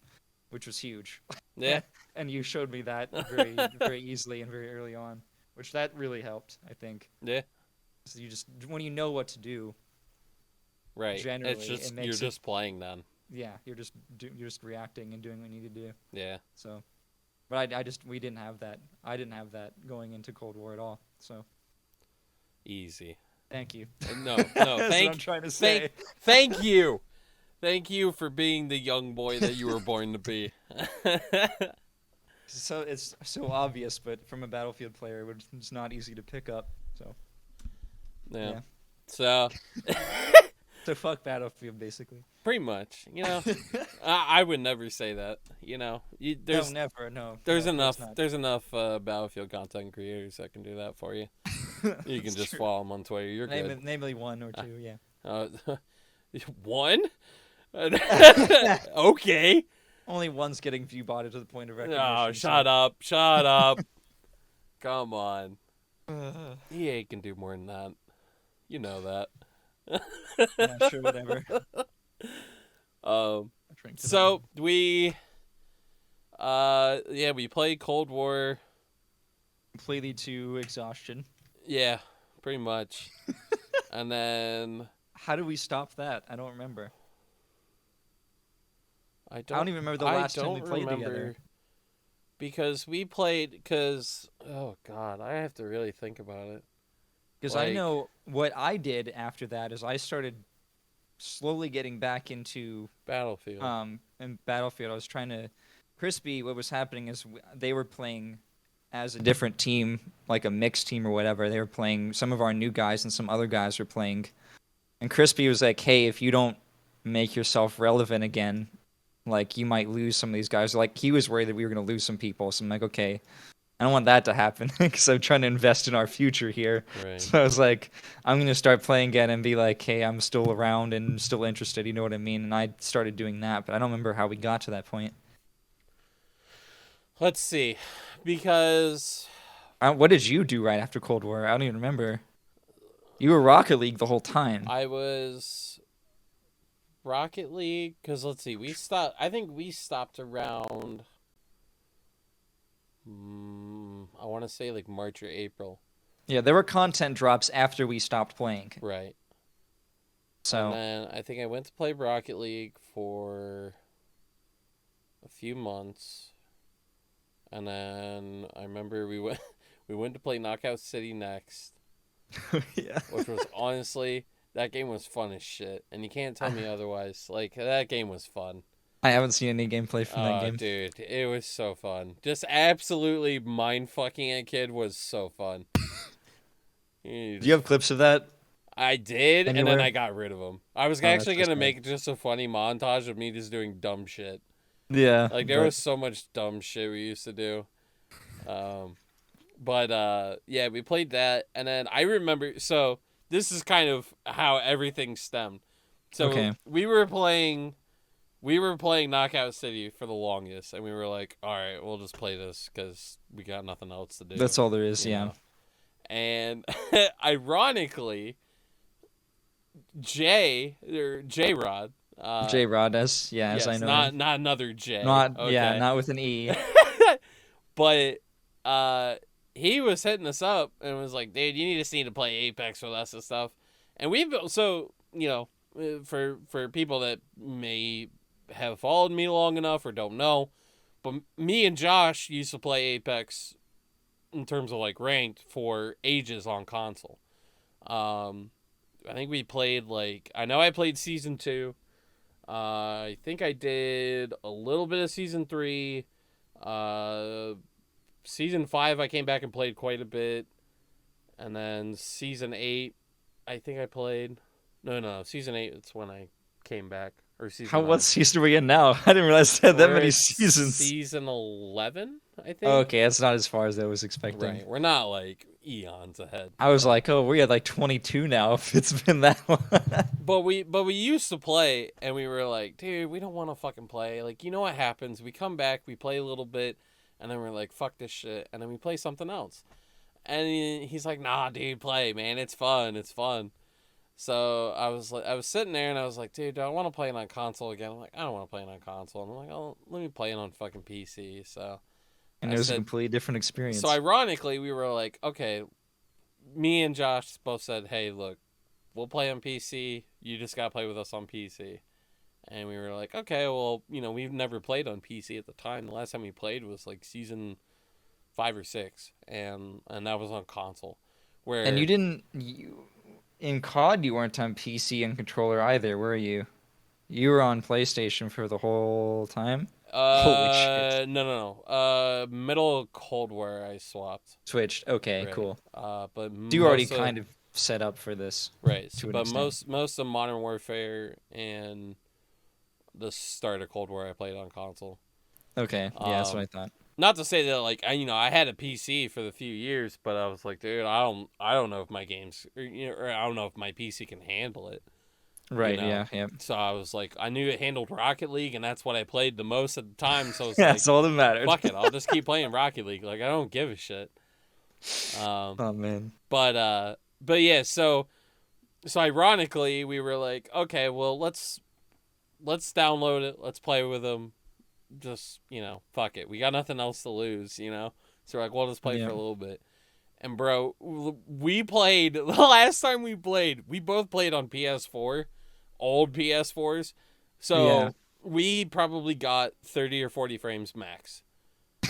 which was huge. Yeah. And you showed me that very, very easily and very early on, which that really helped, I think. Yeah. So you just, when you know what to do, right. generally, it's just, it makes you're just playing then. Yeah, you're just reacting and doing what you need to do. Yeah. So, but we didn't have that. I didn't have that going into Cold War at all. So, easy. Thank you. No. That's what I'm trying to say. Thank you. Thank you for being the young boy that you were born to be. So it's so obvious, but from a Battlefield player, it's not easy to pick up. So. Yeah. So. So fuck Battlefield, basically. Pretty much, I would never say that. There's enough Battlefield content creators that can do that for you. You can just follow them on Twitter. You're good. Namely one or two, yeah. One? Okay. Only one's getting view botted to the point of recognition. Oh, shut up. Come on. EA can do more than that. You know that. Yeah, sure, whatever. So we played Cold War completely to exhaustion. Yeah, pretty much. And then how do we stop that? I don't remember. I don't even remember the last time we played together. Because oh god, I have to really think about it. Because I know what I did after that is I started slowly getting back into Battlefield. In Battlefield, I was trying to. Crispy, what was happening is they were playing as a different team, like a mixed team or whatever. They were playing some of our new guys and some other guys were playing. And Crispy was like, "Hey, if you don't make yourself relevant again, like you might lose some of these guys." Like he was worried that we were going to lose some people. So I'm like, okay. I don't want that to happen because I'm trying to invest in our future here. Right. So I was like, I'm going to start playing again and be like, hey, I'm still around and still interested. You know what I mean? And I started doing that, but I don't remember how we got to that point. Let's see. Because... what did you do right after Cold War? I don't even remember. You were Rocket League the whole time. I was Rocket League because, let's see, I think we stopped around... I want to say like March or April. Yeah, there were content drops after we stopped playing. Right. So. And then I think I went to play Rocket League for a few months, and then I remember we went we went to play Knockout City next, Yeah. which was honestly that game was fun as shit, and you can't tell me otherwise. Like that game was fun. I haven't seen any gameplay from that Oh, game. dude, it was so fun. Just absolutely mind fucking a kid was so fun. You Do you have clips of that? I did, and then Anywhere? I got rid of them. I was Oh, that's actually so gonna sad. make just a funny montage of me just doing dumb shit. Yeah. Like there but- was so much dumb shit we used to do. But yeah, we played that, and then I remember. So this is kind of how everything stemmed. So Okay. we were playing Knockout City for the longest, and we were like, all right, we'll just play this because we got nothing else to do. That's all there is. you Yeah. know? And ironically, J Rod. J Rod, as Yes, I know. not another J. Not okay? not with an E. But he was hitting us up and was like, dude, you need to play Apex with us and stuff. And for people that may have followed me long enough or don't know, but me and Josh used to play Apex in terms of like ranked for ages on console. I think we played I know I played season 2. I think I did a little bit of season 3. Season 5 I came back and played quite a bit. And then season 8 I think I played. No, season 8 it's when I came back. Or season What season are we in now? I didn't realize they had that We're many at seasons. Season 11, I think. Okay, that's not as far as I was expecting. Right. We're not like eons ahead. I was like, oh, we're at like 22 now. If it's been that long. But we used to play, and we were like, dude, we don't want to fucking play. Like, you know what happens? We come back, we play a little bit, and then we're like, fuck this shit, and then we play something else. And he's like, nah, dude, play, man. It's fun. It's fun. So I was sitting there, and I was like, dude, do I want to play it on console again? I'm like, I don't want to play it on console. And I'm like, oh, let me play it on fucking PC. So. And it was a completely different experience. So ironically, we were like, okay, me and Josh both said, hey, look, we'll play on PC. You just got to play with us on PC. And we were like, okay, well, we've never played on PC at the time. The last time we played was like season 5 or 6. And that was on console. And you didn't... in COD, you weren't on PC and controller either, were you? You were on PlayStation for the whole time? Holy shit. No. Middle of Cold War, I swapped. Switched. Okay, Right. cool. But So you already kind of set up for this. right. to an But extent. most of Modern Warfare and the start of Cold War, I played on console. Okay, yeah, that's what I thought. Not to say that I had a PC for the few years, but I was like, dude, I don't know if my games or I don't know if my PC can handle it. Right, know? yeah. So I was like, I knew it handled Rocket League, and that's what I played the most at the time. So it's Yeah, like, that's all that mattered. fuck it, I'll just keep playing Rocket League. Like I don't give a shit. Oh man. But yeah, so ironically, we were like, okay, well let's download it, let's play with them. Just fuck it, we got nothing else to lose, So we're like, well, let's play for a little bit. And bro, we played the last time we both played on PS4, old PS4s. So we probably got 30 or 40 frames max.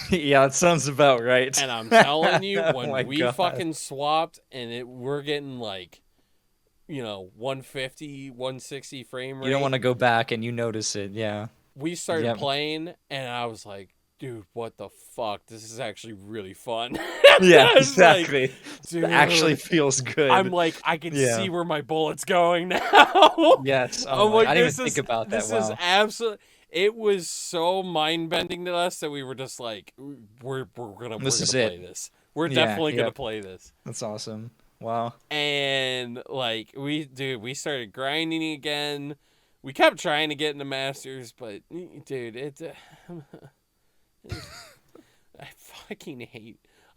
Yeah, it sounds about right. And I'm telling you, Oh when my we God. fucking swapped and we're getting 150, 160 frame rate. You don't want to go back and you notice it, yeah. We started Yep. playing, and I was like, dude, what the fuck? This is actually really fun. Yeah, I was like, exactly. dude, It actually feels good. I'm like, I can Yeah. see where my bullet's going now. Yes. I'm Oh like, I didn't this even is- think about that. This is Wow. absolutely. It was so mind bending to us that we were just like, we're gonna This is play it. this. We're Yeah, definitely gonna yep. play this. That's awesome. Wow. And we started grinding again. We kept trying to get into Masters, but dude,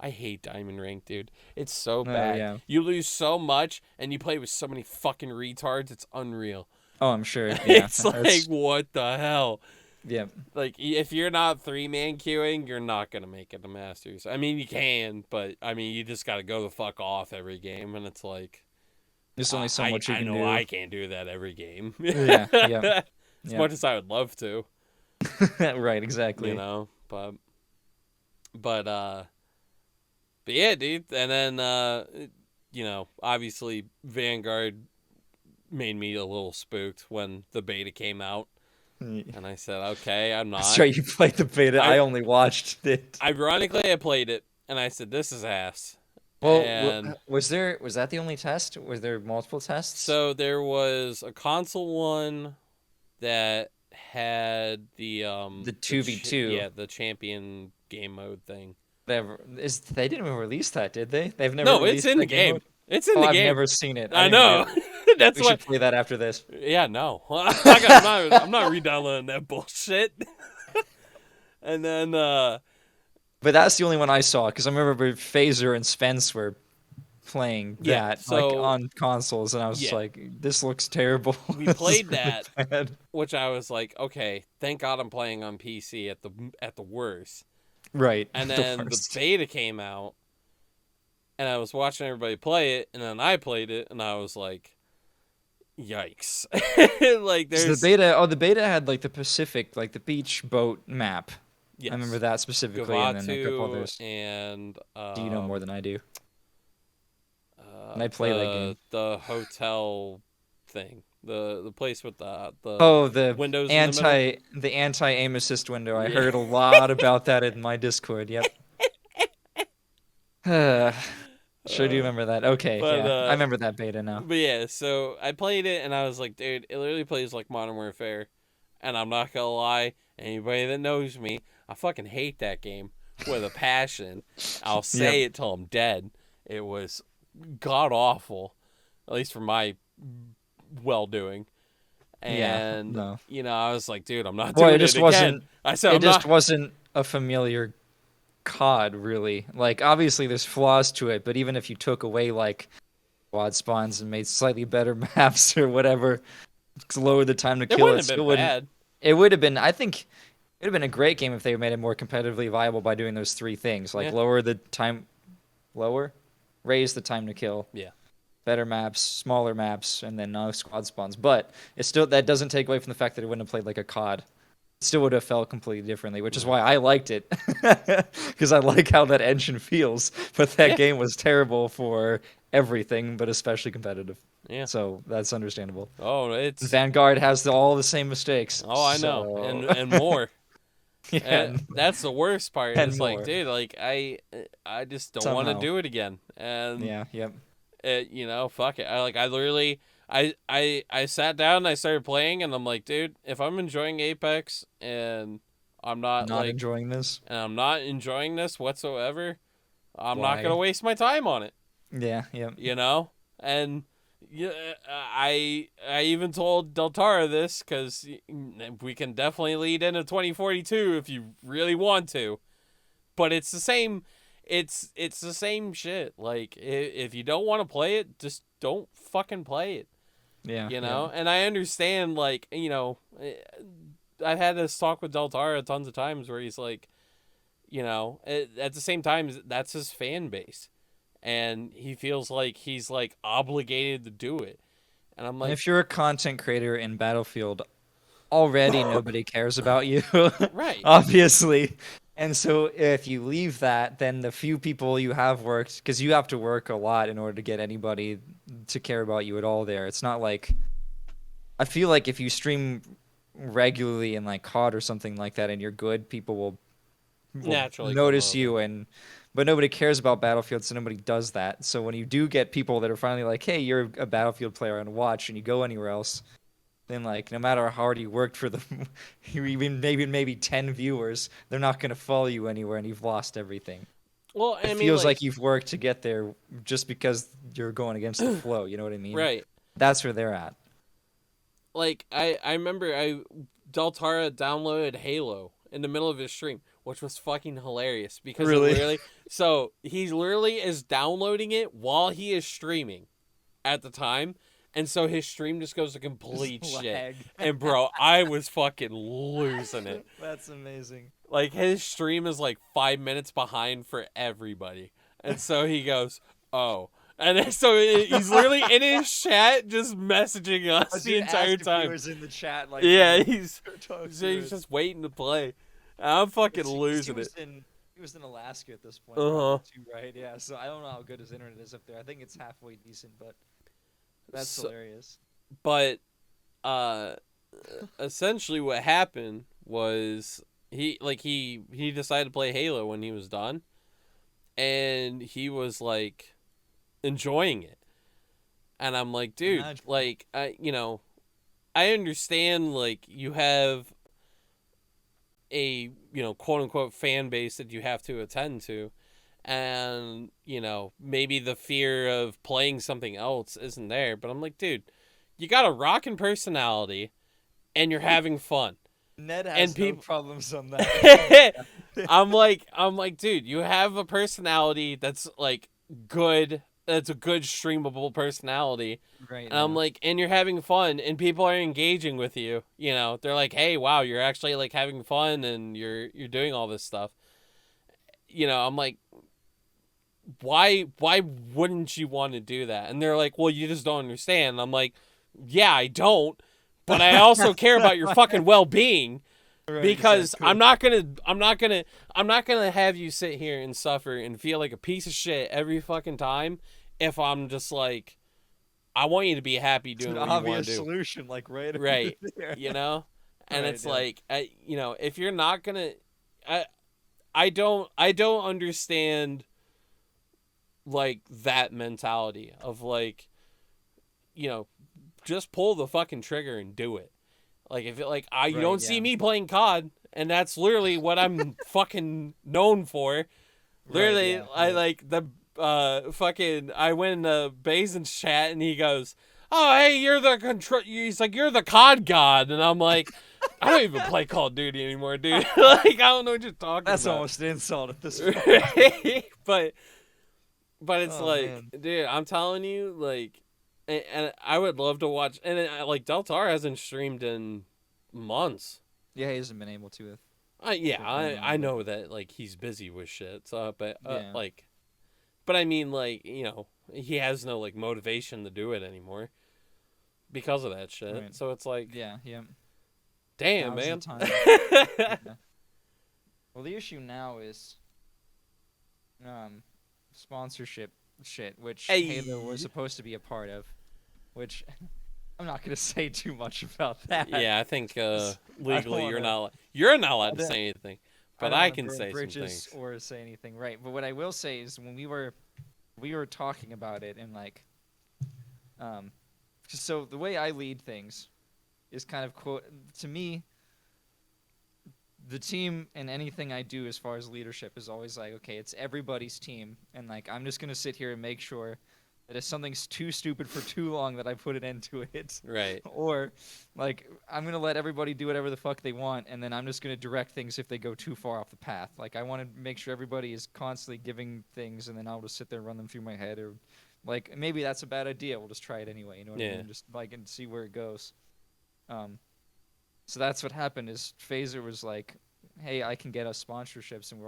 I hate Diamond Rank, dude. It's so bad. yeah. You lose so much, and you play with so many fucking retards. It's unreal. Oh, I'm sure. Yeah. It's like, That's- what the hell? yeah. Like, if you're not 3-man queuing, you're not gonna make it to Masters. I mean, you can, but I mean, you just gotta go the fuck off every game, and it's like, There's only so much you I can know do. I can't do that every game. Yeah. As Yeah. much as I would love to. Right, exactly. you know. But yeah, dude. And then obviously Vanguard made me a little spooked when the beta came out, and I said, okay, I'm That's not. right, you played the beta. I only watched it. Ironically, I played it, and I said, this is ass. Well, And was that the only test? Was there multiple tests? so there was a console one that had the 2v2. the champion game mode thing. They didn't even release that, did they? They've never No, it's released in the that game game. mode? It's in Oh, the I've game. never seen it. I didn't know. realize- That's We why. should play that after this. Yeah, no. I'm not re-downloading that bullshit. And then But that's the only one I saw because I remember Phaser and Spence were playing Yeah, that so- on consoles, and I was Yeah. like, "This looks terrible." We This is played really that. bad. which I was like, okay, thank God I'm playing on PC at the worst. Right. And the then the worst. beta came out, and I was watching everybody play it, and then I played it, and I was like, yikes! Like So there's the beta had like the Pacific, like the beach boat map. yes, I remember that specifically, and then a couple Gavatu others. and Do you know more than I do? And I play that game. The hotel thing, the place with the Oh, the windows in the middle. anti-aim assist window. I Yeah. heard a lot about that in my Discord. Yep. Sure do remember that. Okay, But, yeah. I remember that beta now. But yeah, so I played it and I was like, dude, it literally plays like Modern Warfare. And I'm not gonna lie, anybody that knows me, I fucking hate that game with a passion. I'll say it till I'm dead. It was god awful, at least for my well doing. And no. I was like, dude, I'm not Boy, doing it just again. wasn't. I said, It I'm just not. wasn't a familiar COD, really. Like, obviously, there's flaws to it, but even if you took away like quad spawns and made slightly better maps or whatever, lowered the time to It kill, wouldn't it have still been wouldn't. bad. It would have been. I think it would have been a great game if they made it more competitively viable by doing those three things, like raise the time to kill, Yeah. better maps, smaller maps, and then no squad spawns. But that doesn't take away from the fact that it wouldn't have played like a COD. It still would have felt completely differently, which is why I liked it, because I like how that engine feels. But that game was terrible for everything, but especially competitive. Yeah. So that's understandable. Oh, it's. Vanguard has all the same mistakes. Oh, I know, so- and more. yeah, And that's the worst part. and It's like, more. dude, like I just don't want to Somehow. do it again. And yeah, yep. fuck it. I literally, I sat down and I started playing, and I'm like, dude, if I'm enjoying Apex and I'm not, Not like, enjoying this. and I'm not enjoying this whatsoever, I'm Why? not gonna waste my time on it. Yeah, yep. And yeah, I even told Deltara this because we can definitely lead into 2042 if you really want to, but it's the same. It's the same shit. Like if you don't want to play it, just don't fucking play it. Yeah, And I understand. Like I've had this talk with Deltara tons of times where he's like, at the same time that's his fan base. And he feels like he's like obligated to do it. And I'm And like, if you're a content creator in Battlefield, already nobody cares about you. Right. Obviously. And so if you leave that, then the few people you have worked, because you have to work a lot in order to get anybody to care about you at all there. It's not like, I feel like if you stream regularly in like COD or something like that and you're good, people will naturally notice come you, but nobody cares about Battlefield, so nobody does that. So when you do get people that are finally like, hey, you're a Battlefield player on Watch, and you go anywhere else, then like no matter how hard you worked for them, you even maybe 10 viewers, they're not gonna follow you anywhere, and you've lost everything. Well, It feels like you've worked to get there just because you're going against the flow. You know what I mean? right. That's where they're at. Like I remember Deltara downloaded Halo in the middle of his stream, which was fucking hilarious because Really? so he literally is downloading it while he is streaming at the time. And so his stream just goes to complete shit. And bro, I was fucking losing it. That's amazing. Like his stream is like 5 minutes behind for everybody. And so he goes, "Oh, And then, so he's literally in his chat just messaging us the entire time. He was in the chat, like, Yeah, he's he's just waiting to play. I'm fucking losing he it. He was in Alaska at this point, Uh-huh. too, right? Yeah, so I don't know how good his internet is up there. I think it's halfway decent, but that's So- hilarious. But essentially what happened was he decided to play Halo when he was done, and he was like enjoying it. And I'm like, dude, Imagine. like I understand, like, you have a, quote unquote fan base that you have to attend to, and maybe the fear of playing something else isn't there, but I'm like, dude, you got a rockin' personality and you're having fun. Ned and has no peop- problems on that. I'm like, dude, you have a personality that's like good. That's a good streamable personality. Right. And I'm like, and you're having fun, and people are engaging with you. They're like, hey, wow, you're actually like having fun, and you're doing all this stuff. I'm like, why wouldn't you want to do that? And they're like, well, you just don't understand. And I'm like, yeah, I don't, but I also care about your fucking well-being. Right, Because exactly. I'm not gonna have you sit here and suffer and feel like a piece of shit every fucking time if I'm just like, I want you to be happy It's doing an what you want obvious to do. solution, like right Right. there. And Right, it's yeah. like, if you're not gonna, I don't understand like that mentality of like, just pull the fucking trigger and do it. Like, if you Right, don't see yeah. me playing COD, and that's literally what I'm fucking known for. Literally, yeah, I right. like the fucking. I went in the Basin's chat, and he goes, "Oh, hey, you're the control." He's like, "You're the COD god," and I'm like, "I don't even play Call of Duty anymore, dude. Like, I don't know what you're talking That's about." almost an insult at this point. but it's Oh, like, man. dude, I'm telling you, like, and I would love to watch. And like, Deltar hasn't streamed in months. Yeah, he hasn't been able to. Yeah, For very long, I but- know that, like, he's busy with shit. So, but Yeah. like, but I mean, like, he has no like motivation to do it anymore because of that shit. Right. So it's like, Yeah. damn, Now's man. the time. Yeah. Well, the issue now is sponsorship shit, which Hey. Halo was supposed to be a part of, which I'm not gonna say too much about that. Yeah, I think legally you're wanna- not allowed to say anything, but don't I wanna can burn say some bridges things. or say anything, right? But what I will say is when we were talking about it and like, so the way I lead things is kind of quote to me. The team and anything I do as far as leadership is always like, okay, it's everybody's team, and like I'm just gonna sit here and make sure that if something's too stupid for too long, that I put an end to it. Right. Or, like, I'm gonna let everybody do whatever the fuck they want, and then I'm just gonna direct things if they go too far off the path. Like, I want to make sure everybody is constantly giving things, and then I'll just sit there and run them through my head, or, like, maybe that's a bad idea. We'll just try it anyway. You know what I Yeah. mean? Just like and see where it goes. So that's what happened. Is Phaser was like, "Hey, I can get us sponsorships," and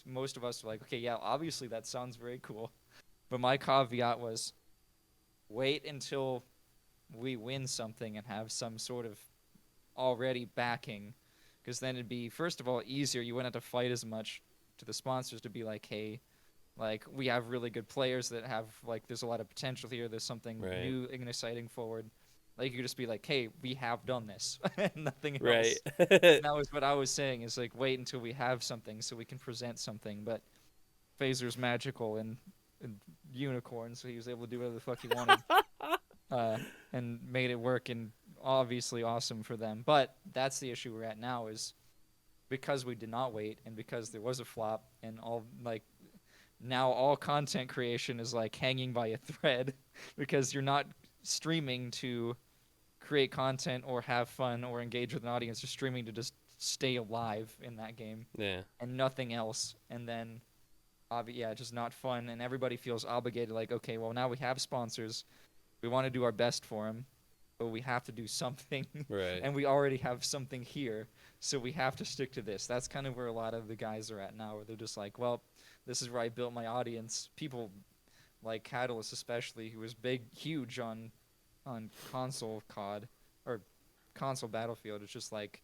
most of us were like, "Okay, yeah, obviously that sounds very cool," but my caveat was, wait until we win something and have some sort of already backing, because then it'd be, first of all, easier. You wouldn't have to fight as much to the sponsors to be like, hey, like, we have really good players that have, like, there's a lot of potential here. There's something Right. new and exciting forward. Like, you could just be like, hey, we have done this. Nothing else. Right. And that was what I was saying, is like, wait until we have something so we can present something. But Phaser's magical and unicorn, so he was able to do whatever the fuck he wanted. And made it work, and obviously awesome for them. But that's the issue we're at now, is because we did not wait, and because there was a flop, and all, like, now all content creation is like hanging by a thread because you're not streaming to create content or have fun or engage with an audience. You're streaming to just stay alive in that game Yeah. and nothing else. And then, just not fun. And everybody feels obligated, like, okay, well, now we have sponsors. We want to do our best for them, but we have to do something. Right. And we already have something here, so we have to stick to this. That's kind of where a lot of the guys are at now, where they're just like, well, this is where I built my audience. People like Catalyst especially, who was huge on console COD or console Battlefield. It's just like,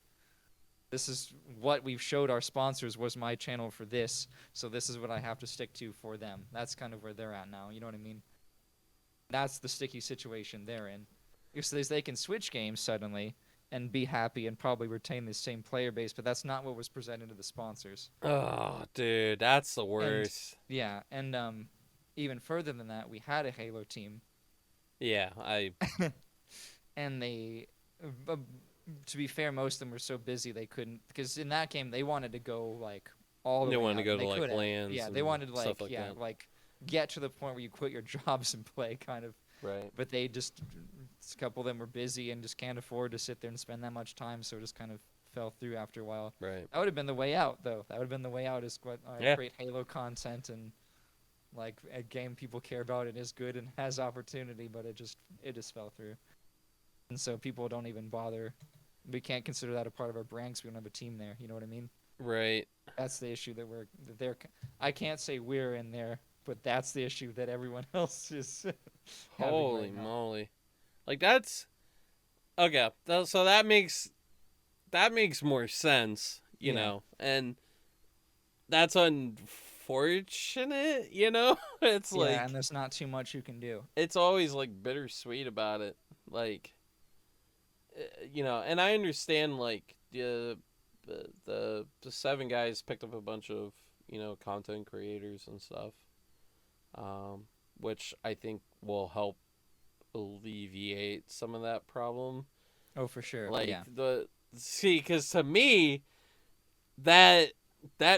this is what we've showed our sponsors was my channel for this, so this is what I have to stick to for them. That's kind of where they're at now. You know what I mean? That's the sticky situation they're in. Because they can switch games suddenly and be happy and probably retain the same player base, but that's not what was presented to the sponsors. Oh, dude, that's the worst. And even further than that, we had a Halo team, Yeah, and they, to be fair, most of them were so busy they couldn't. Because in that game, they wanted to go like all the They way wanted to out, go and to, they like, couldn't. LANs Yeah, they and wanted to stuff like that. like get to the point where you quit your jobs and play, kind of. right. But they just, a couple of them were busy and just can't afford to sit there and spend that much time, so it just kind of fell through after a while. Right. That would have been the way out, though. That would have been the way out, is what Yeah. create Halo content and like a game people care about and is good and has opportunity, but it just fell through. And so people don't even bother. We can't consider that a part of our brand because we don't have a team there. You know what I mean? Right. That's the issue that they're. I can't say we're in there, but that's the issue that everyone else is. having Holy right now. moly. Like, that's okay. So that makes more sense, you Yeah. know. And that's unfortunate, you know? It's like, Yeah, and there's not too much you can do. it's always like bittersweet about it. Like, you know, and I understand, like, the 7 guys picked up a bunch of, you know, content creators and stuff, which I think will help alleviate some of that problem. Oh, for sure. Like, yeah. because to me, that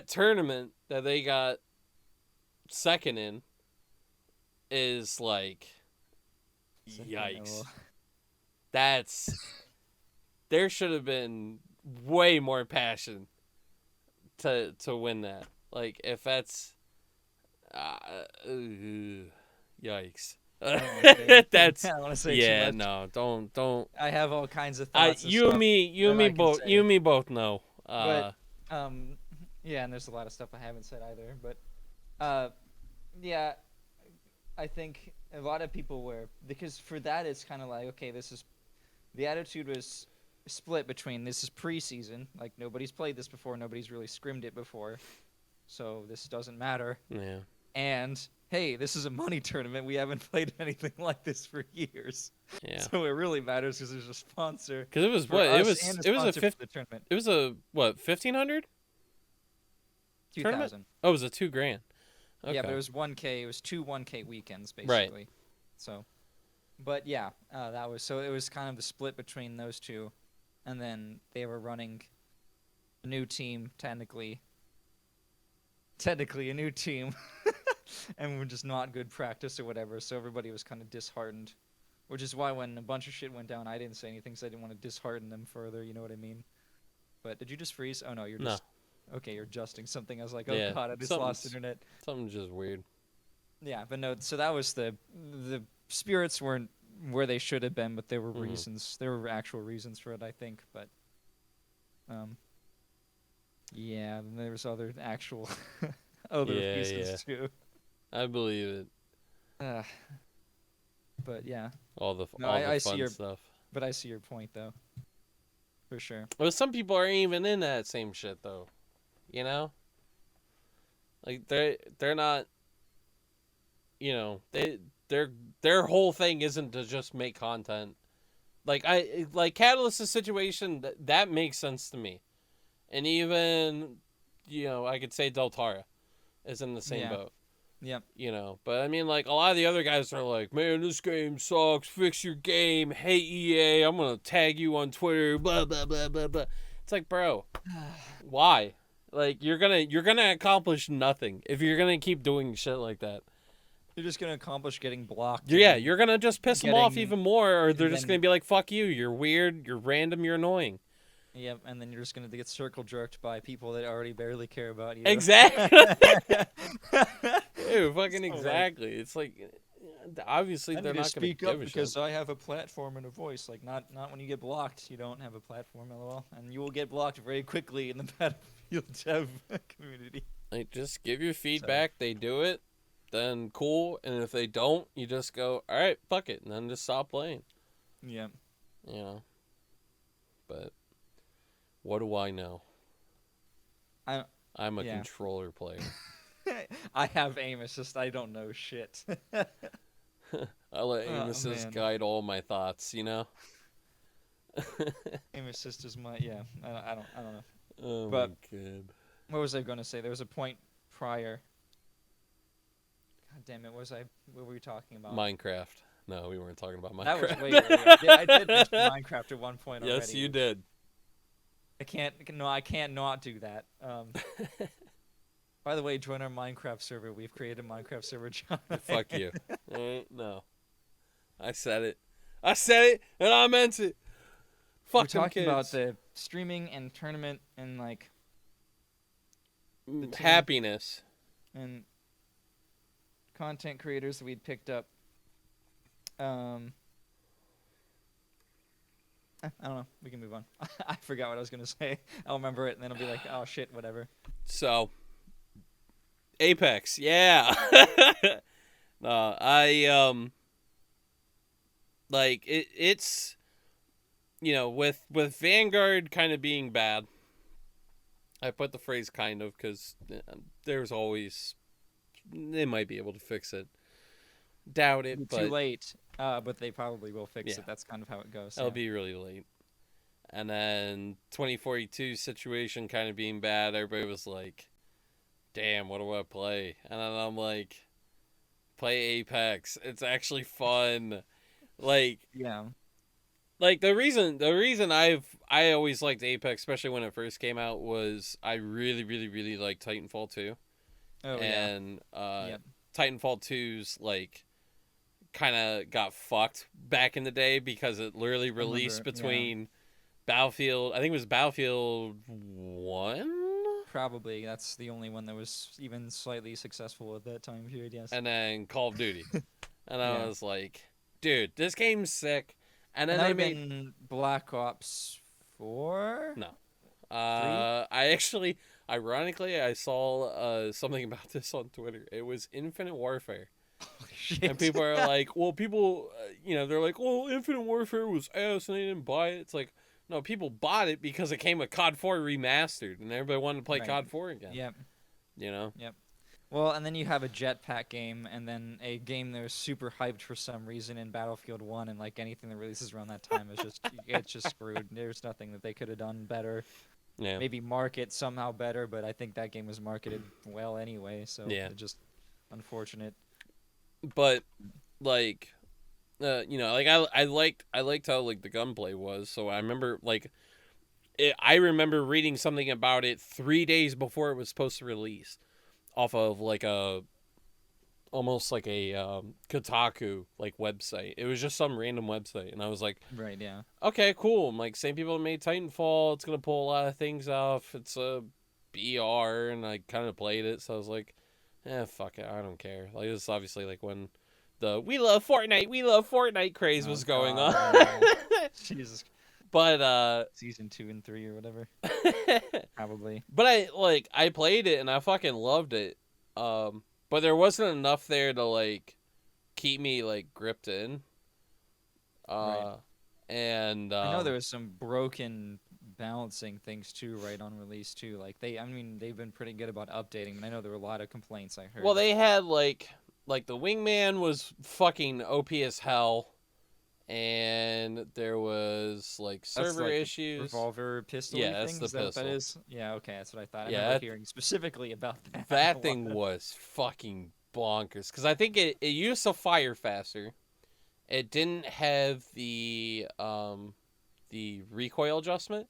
tournament that they got second in is like, yikes. That's, there should have been way more passion to win that. Like, if that's, yikes. That's, I don't want to say yeah, too much. no, don't. I have all kinds of thoughts. You and me both know. But yeah, and there's a lot of stuff I haven't said either. But yeah, I think a lot of people were, because for that it's kind of like, okay, this is, the attitude was split between, this is preseason, like nobody's played this before, nobody's really scrimmed it before, so this doesn't matter. Yeah. And hey, this is a money tournament. We haven't played anything like this for years. Yeah. So it really matters because there's a sponsor. Because it was for what us it and was a sponsor for fifth. the tournament. It was a what 1,500? 2,000. Oh, it was a $2,000. Okay. Yeah, but it was 1K. It was 2 1K weekends basically. Right. So, but yeah, that was, so it was kind of the split between those two, and then they were running a new team, technically a new team, and we're just not good practice or whatever. So everybody was kind of disheartened, which is why when a bunch of shit went down, I didn't say anything because I didn't want to dishearten them further. You know what I mean? But did you just freeze? Oh no, you're just okay. You're adjusting something. I was like, oh Yeah, god, I just lost internet. Something's just weird. Yeah, but no. So that was the spirits weren't where they should have been, but there were reasons. There were actual reasons for it, I think. But yeah, and there was other actual other reasons too. I believe it. But yeah, All the I see fun your, stuff. But I see your point though, for sure. Well, some people aren't even in that same shit though. You know? Like they're not, you know, their whole thing isn't to just make content. Like Catalyst's situation, that makes sense to me. And even, you know, I could say Del Tara is in the same boat. Yep. You know, but I mean, like, a lot of the other guys are like, man, this game sucks, fix your game, hey EA, I'm gonna tag you on Twitter, blah blah blah blah blah. It's like, bro, why? Like, you're gonna accomplish nothing if you're gonna keep doing shit like that. You're just gonna accomplish getting blocked. Yeah, you're gonna just piss them off even more, or they're just then- gonna be like, fuck you, you're weird, you're random, you're annoying. Yep, and then you're just gonna get circle jerked by people that already barely care about you. Exactly. Dude, fucking So, like, exactly. It's like, obviously I they're need to not gonna speak give up a because shit. I have a platform and a voice. Like, not when you get blocked, you don't have a platform, lol. And you will get blocked very quickly in the Battlefield dev community. Like, just give your feedback. They do it. then cool. And if they don't, you just go, all right, fuck it, and then just stop playing. Yeah. You know. But what do I know? I'm a yeah. controller player. I have aim assist. I don't know shit. I let aim Oh, assist man. guide all my thoughts, you know? Aim assist is my I don't know. Oh But- my god. What was I going to say? There was a point prior. God damn it! What were we talking about? Minecraft. No, we weren't talking about Minecraft. That was way earlier. Yeah, I did mention Minecraft at one point already. Yes, you did. I can't not do that. By the way, join our Minecraft server. We've created a Minecraft server, John. Fuck you. No. I said it. I said it, and I meant it. We're Fuck them talking kids. about the streaming and tournament and like team. Happiness. and content creators that we'd picked up. I don't know. We can move on. I forgot what I was gonna say. I'll remember it, and then I'll be like, "Oh shit, whatever." So, Apex, yeah. No, like it's, with Vanguard kind of being bad. I put the phrase "kind of" because there's always they might be able to fix it. Doubt it, Too late, but they probably will fix Yeah. it. That's kind of how it goes. it'll yeah. be really late. And then 2042 situation kind of being bad. Everybody was like, "Damn, what do I play?" And then I'm like, "Play Apex. It's actually fun." Like Yeah. the reason I always liked Apex, especially when it first came out, was I really really really liked Titanfall 2. Oh And Yep. Titanfall 2's like kind of got fucked back in the day because it literally released remember, yeah. between Battlefield, I think it was Battlefield 1, Probably that's the only one that was even slightly successful at that time period. Yes. and then Call of Duty. And I Yeah. was like, dude, this game's sick. And then that they would have made been Black Ops 4. No. I actually, ironically, I saw something about this on Twitter. It was Infinite Warfare. Shit. And people are like, well, they're like, well, Infinite Warfare was ass and they didn't buy it. It's like, no, people bought it because it came with COD 4 remastered and everybody wanted to play Right. COD 4 again. Yep. You know? Well, and then you have a jetpack game, and then a game that was super hyped for some reason in Battlefield 1, and like anything that releases around that time is just it's just screwed. There's nothing that they could have done better. Yeah. Maybe market somehow better, but I think that game was marketed well anyway, so Yeah. it's just unfortunate. But, like, like I liked how like the gunplay was. So I remember I remember reading something about it 3 days before it was supposed to release, off of like almost like a Kotaku like website. It was just some random website, and I was like, Right, yeah. okay, cool. I'm like, same people that made Titanfall. It's gonna pull a lot of things off. It's a BR, and I kind of played it, so I was like, fuck it, I don't care. Like, this is obviously like when the we love Fortnite craze was going on. Jesus. But Season 2 and 3 or whatever. Probably. but I played it and I fucking loved it. But there wasn't enough there to like keep me like gripped in. Right. And I know there was some broken balancing things too, right on release too. Like they've been pretty good about updating, but I know there were a lot of complaints I heard. well, they had like the wingman was fucking OP as hell, and there was like That's server like issues. revolver pistol. Yeah, that's thing? the Is that what that pistol. is? Yeah, okay, that's what I thought. I Yeah, remember that- hearing specifically about that. That a thing lot. was fucking bonkers because I think it used to fire faster. It didn't have the recoil adjustment,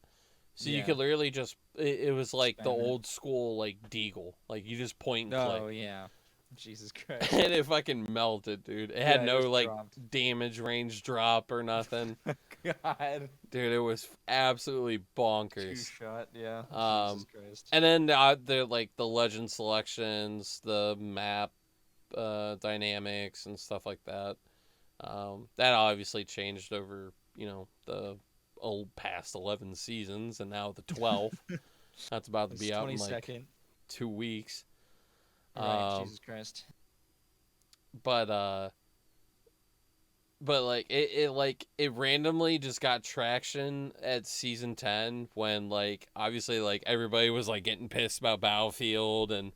so you Yeah. could literally just it was like the Spam it. old school like Deagle, like you just point and Oh click, yeah, Jesus Christ. and it fucking melted, dude. It had Yeah, it no just like dropped. damage range drop or nothing, God. dude. It was absolutely Two bonkers. shot, yeah. Um, Jesus Christ. And then the like the legend selections, the map dynamics and stuff like that. That obviously changed over, the old past 11 seasons, and now the 12th. That's about to It's be out in 22nd. like 2 weeks. Right, Um, Jesus Christ. but like it randomly just got traction at season 10 when like obviously like everybody was like getting pissed about Battlefield and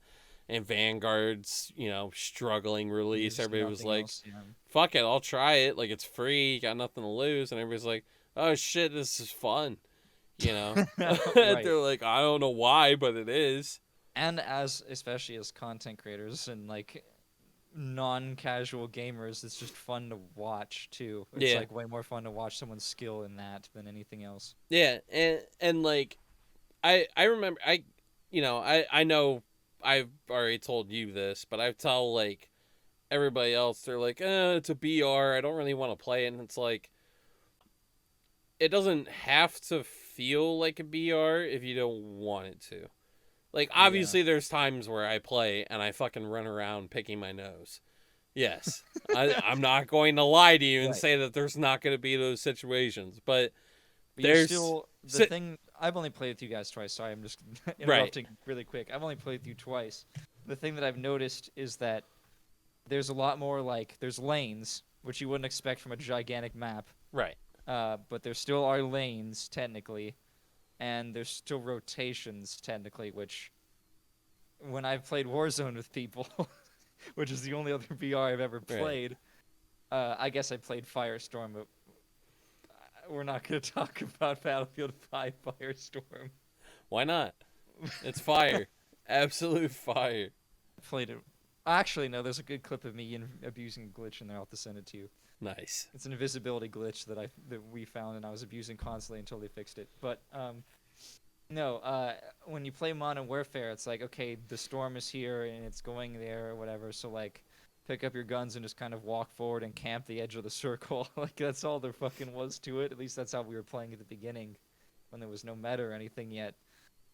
Vanguard's, struggling release. There's Everybody was nothing like, else. Yeah. fuck it, I'll try it. Like, it's free, got nothing to lose. And everybody's like, oh shit, this is fun. Right. They're like, I don't know why, but it is. And especially as content creators and like non-casual gamers, it's just fun to watch too. It's Yeah. like way more fun to watch someone's skill in that than anything else. Yeah. And like, I remember, I know I've already told you this, but I tell like everybody else, they're like, it's a BR, I don't really want to play it. And it's like, it doesn't have to feel like a BR if you don't want it to. Like, obviously, there's times where I play and I fucking run around picking my nose. Yes. I'm not going to lie to you and Right. say that there's not going to be those situations. But But you're there's... still the thing. I've only played with you guys twice. Sorry, I'm just interrupting really quick. I've only played with you twice. The thing that I've noticed is that there's a lot more like there's lanes, which you wouldn't expect from a gigantic map. Right. But there still are lanes technically, and there's still rotations technically, which when I've played Warzone with people, which is the only other VR I've ever Right. played, I guess I played Firestorm, but we're not going to talk about Battlefield 5 Firestorm. Why not? It's fire. Absolute fire. Played it. Actually, no, there's a good clip of me abusing a glitch in there. I'll have to send it to you. Nice. It's an invisibility glitch that we found and I was abusing constantly until they fixed it. But no, when you play Modern Warfare, it's like, okay, the storm is here and it's going there or whatever. So like, pick up your guns and just kind of walk forward and camp the edge of the circle. Like that's all there fucking was to it. At least that's how we were playing at the beginning, when there was no meta or anything yet.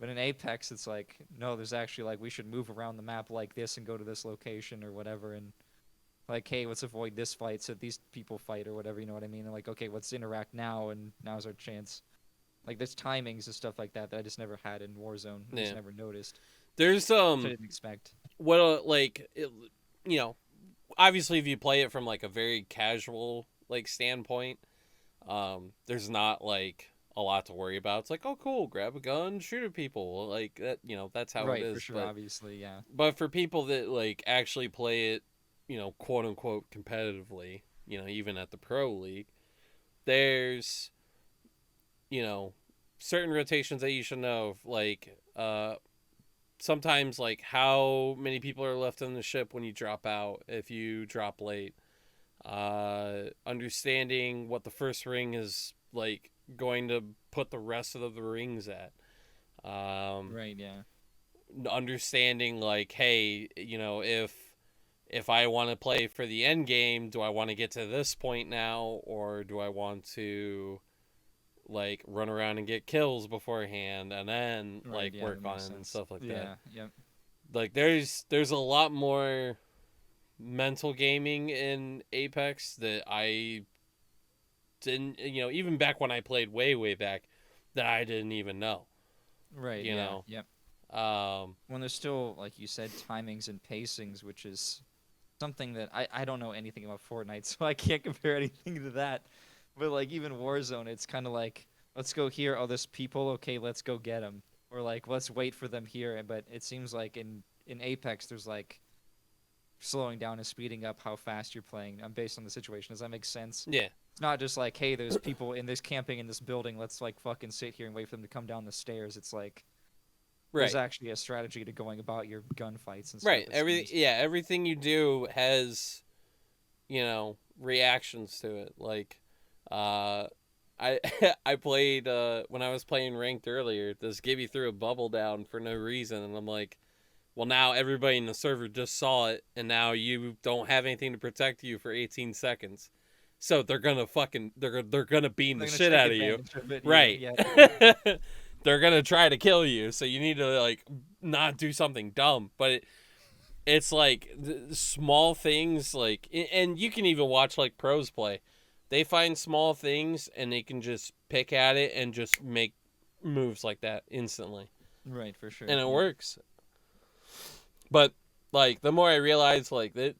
But in Apex, it's like, no, there's actually like we should move around the map like this and go to this location or whatever and. Like, hey, let's avoid this fight so these people fight or whatever, you know what I mean? And like, okay, let's interact now, and now's our chance. Like, there's timings and stuff like that I just never had in Warzone. I just never noticed. There's I didn't expect. Obviously if you play it from like a very casual like standpoint, there's not like a lot to worry about. It's like, oh cool, grab a gun, shoot at people, like that. That's how Right, it is. for sure, obviously, yeah. But for people that like actually play it, quote unquote competitively, even at the pro league, there's, certain rotations that you should know, like, sometimes like how many people are left on the ship when you drop out, if you drop late, understanding what the first ring is like going to put the rest of the rings at, Right, yeah. understanding like, hey, if I want to play for the end game, do I want to get to this point now, or do I want to like run around and get kills beforehand and then Right, yeah, work that on makes it and sense. stuff like that? Yeah, yep. Like there's a lot more mental gaming in Apex that I didn't, even back when I played way back, that I didn't even know. Right, You yeah, know. yep. Um, When there's still, like you said, timings and pacings, which is something that I don't know anything about Fortnite, so I can't compare anything to that. But like even Warzone, it's kind of like, let's go here. Oh, there's people. Okay, let's go get them. Or like, let's wait for them here. But it seems like in Apex, there's like slowing down and speeding up how fast you're playing, based on the situation. Does that make sense? yeah. It's not just like, hey, there's people in this camping in this building. Let's like fucking sit here and wait for them to come down the stairs. It's like there's Right. actually a strategy to going about your gunfights and stuff. Right. it seems. Everything you do has, reactions to it. Like, I I played when I was playing ranked earlier. This Gibby threw a bubble down for no reason, and I'm like, well, now everybody in the server just saw it, and now you don't have anything to protect you for 18 seconds. So they're gonna they're gonna beam the They're gonna shit take out of you, advantage of it, right? Yeah. They're gonna try to kill you, so you need to like not do something dumb. But it's like small things, like, and you can even watch like pros play. They find small things and they can just pick at it and just make moves like that instantly, Right, for sure. and it yeah. works. But like the more I realize, like that,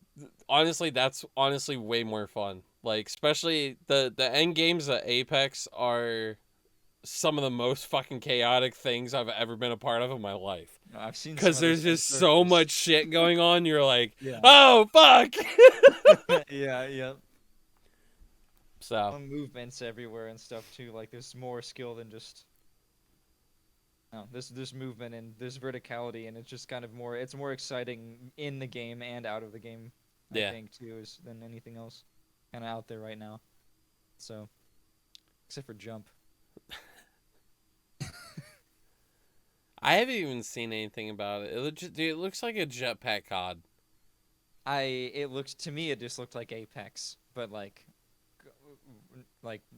honestly, that's honestly way more fun. Like, especially the end games of Apex are some of the most fucking chaotic things I've ever been a part of in my life. I've seen some Because of the there's same just so circles. much shit going on. You're like, Yeah. oh fuck. Yeah. So Movements everywhere and stuff too. Like there's more skill than just. No, there's movement and there's verticality, and it's just kind of more. It's more exciting in the game and out of the game. I Yeah. think too than anything else, kind of out there right now. So, except for jump. I haven't even seen anything about it. Dude, it looks like a jetpack COD. It looked to me, it just looked like Apex, but like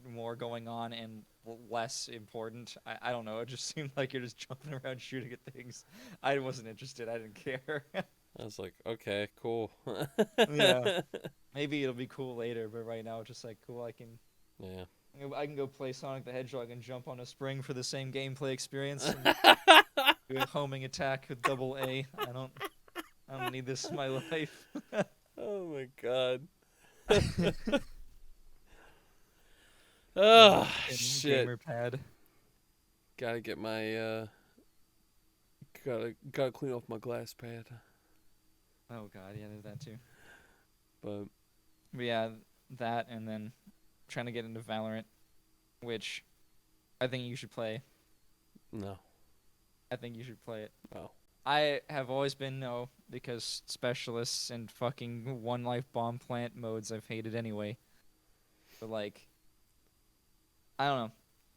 more going on and less important. I don't know. It just seemed like you're just jumping around shooting at things. I wasn't interested. I didn't care. I was like, okay, cool. Yeah. Maybe it'll be cool later, but right now it's just like cool. Yeah. I can go play Sonic the Hedgehog and jump on a spring for the same gameplay experience. And do a homing attack with double A. I don't need this in my life. Oh my god. Oh shit. Gamer pad. Gotta get my gotta clean off my glass pad. Oh god, yeah, there's that too. But Yeah, that and then trying to get into Valorant, which I think you should play. no. I think you should play it. Oh. I have always been no, because specialists and fucking one life bomb plant modes I've hated anyway. But like, I don't know.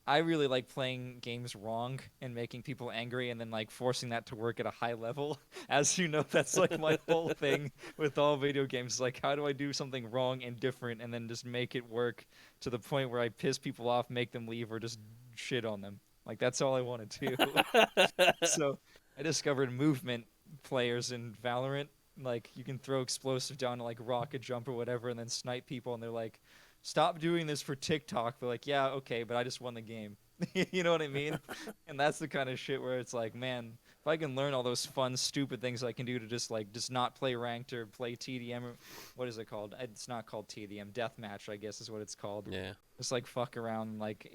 I really like playing games wrong and making people angry and then like forcing that to work at a high level. As you know, that's like my whole thing with all video games. Like, how do I do something wrong and different and then just make it work to the point where I piss people off, make them leave, or just shit on them? Like, that's all I want to do. So I discovered movement players in Valorant. Like, you can throw explosive down to like rocket jump or whatever and then snipe people, and they're like, stop doing this for TikTok. They're like, yeah, okay, but I just won the game. You know what I mean? And that's the kind of shit where it's like, man, if I can learn all those fun, stupid things I can do to just not play ranked or play TDM, or what is it called? It's not called TDM. Deathmatch, I guess, is what it's called. Yeah. Just like fuck around, like,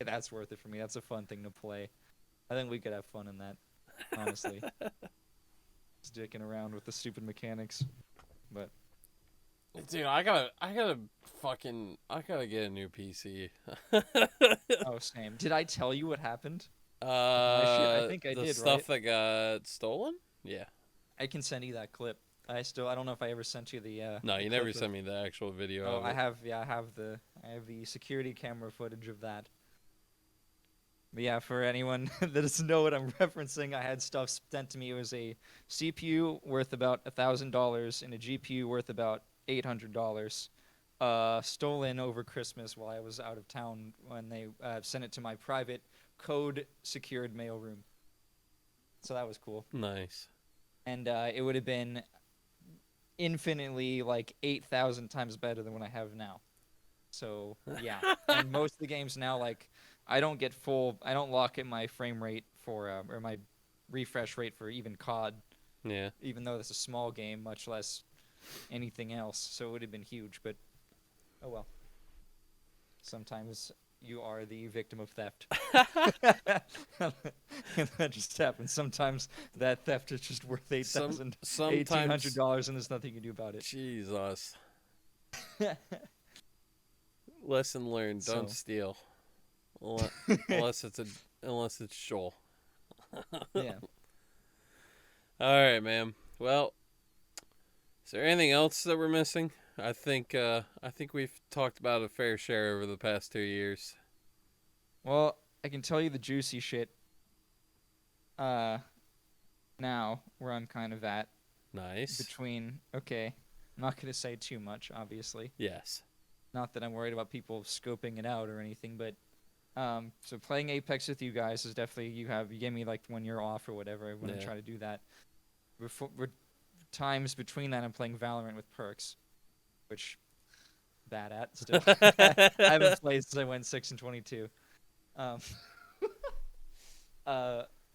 that's worth it for me. That's a fun thing to play. I think we could have fun in that, honestly. Just dicking around with the stupid mechanics. But Dude, I gotta get a new PC. oh, same. Did I tell you what happened? I think I the did, stuff right? that got stolen? Yeah. I can send you that clip. I don't know if I ever sent you the No, the you clip never of- sent me the actual video Oh, of I it. have. Yeah, I have the security camera footage of that. But yeah, for anyone that doesn't know what I'm referencing, I had stuff sent to me. It was a CPU worth about $1,000 and a GPU worth about $800. Stolen over Christmas while I was out of town when they sent it to my private code secured mailroom. So that was cool. Nice. And it would have been infinitely like 8,000 times better than what I have now. So yeah, and most of the games now, like, I don't lock in my frame rate for or my refresh rate for even COD, Yeah. even though it's a small game, much less anything else. So it would have been huge, but oh well. Sometimes you are the victim of theft. And that just happens. Sometimes that theft is just worth $1,800, and there's nothing you can do about it. Jesus. Lesson learned: don't So- steal, unless it's Joel. Yeah. All right, man. Well, is there anything else that we're missing? I think we've talked about a fair share over the past 2 years. Well, I can tell you the juicy shit. Now where I'm kind of at Nice. between. Okay, I'm not gonna say too much, obviously. Yes. Not that I'm worried about people scoping it out or anything, but so playing Apex with you guys is definitely you gave me like 1 year off or whatever. I want to Yeah. try to do that. Times between that, I'm playing Valorant with perks, which bad at still. I haven't played since I went 6-22.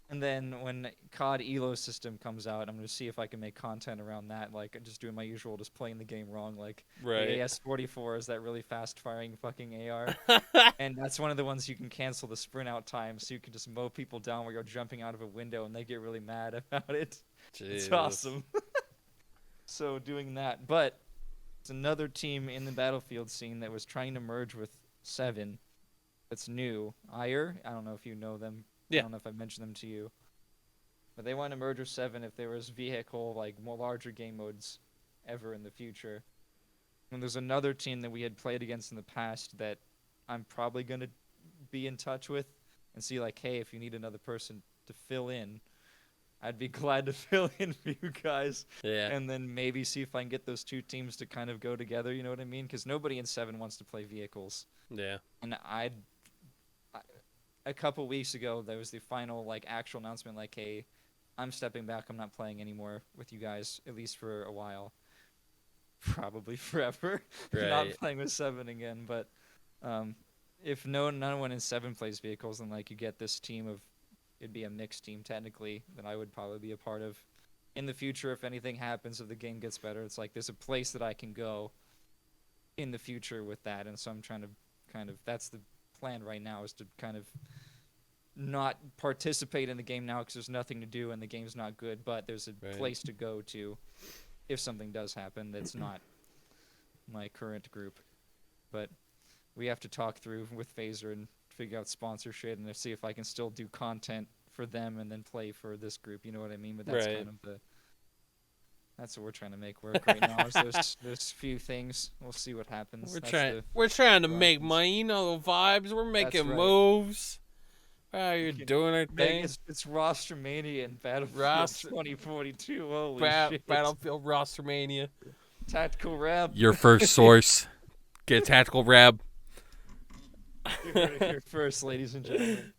And then when COD Elo system comes out, I'm gonna see if I can make content around that. Like just doing my usual, just playing the game wrong. Like Right. the AS-44 is that really fast-firing fucking AR, and that's one of the ones you can cancel the sprint out time, so you can just mow people down while you're jumping out of a window, and they get really mad about it. It's Jesus. awesome. So doing that, but it's another team in the Battlefield scene that was trying to merge with Seven. That's new. Ire, I don't know if you know them. Yeah. I don't know if I mentioned them to you. But they want to merge with Seven if there was vehicle, like more larger game modes ever in the future. And there's another team that we had played against in the past that I'm probably gonna be in touch with and see like, hey, if you need another person to fill in, I'd be glad to fill in for you guys. Yeah. And then maybe see if I can get those two teams to kind of go together, you know what I mean? Because nobody in Seven wants to play vehicles. Yeah. And a couple weeks ago, there was the final like actual announcement, like, "Hey, I'm stepping back. I'm not playing anymore with you guys, at least for a while, probably forever. Not Right. playing with Seven again." But if none one in Seven plays vehicles, then like you get this team of, it'd be a mixed team technically that I would probably be a part of in the future if anything happens, if the game gets better. It's like there's a place that I can go in the future with that, and so I'm trying to kind of, that's the plan right now, is to kind of not participate in the game now because there's nothing to do and the game's not good, but there's a Right. place to go to if something does happen that's not my current group. But we have to talk through with Phaser and figure out sponsorship and see if I can still do content for them and then play for this group, you know what I mean? But that's Right. kind of that's what we're trying to make work right now. Is those few things. We'll see what happens. We're That's trying. the We're trying to what make happens. money. You know the vibes. We're making right. moves. You're can doing our thing. It's roster mania and Battlefield Roster- 2042. Holy shit! Battlefield roster mania. Tactical rap. Your first source. Get a tactical rab. You heard it here first, ladies and gentlemen.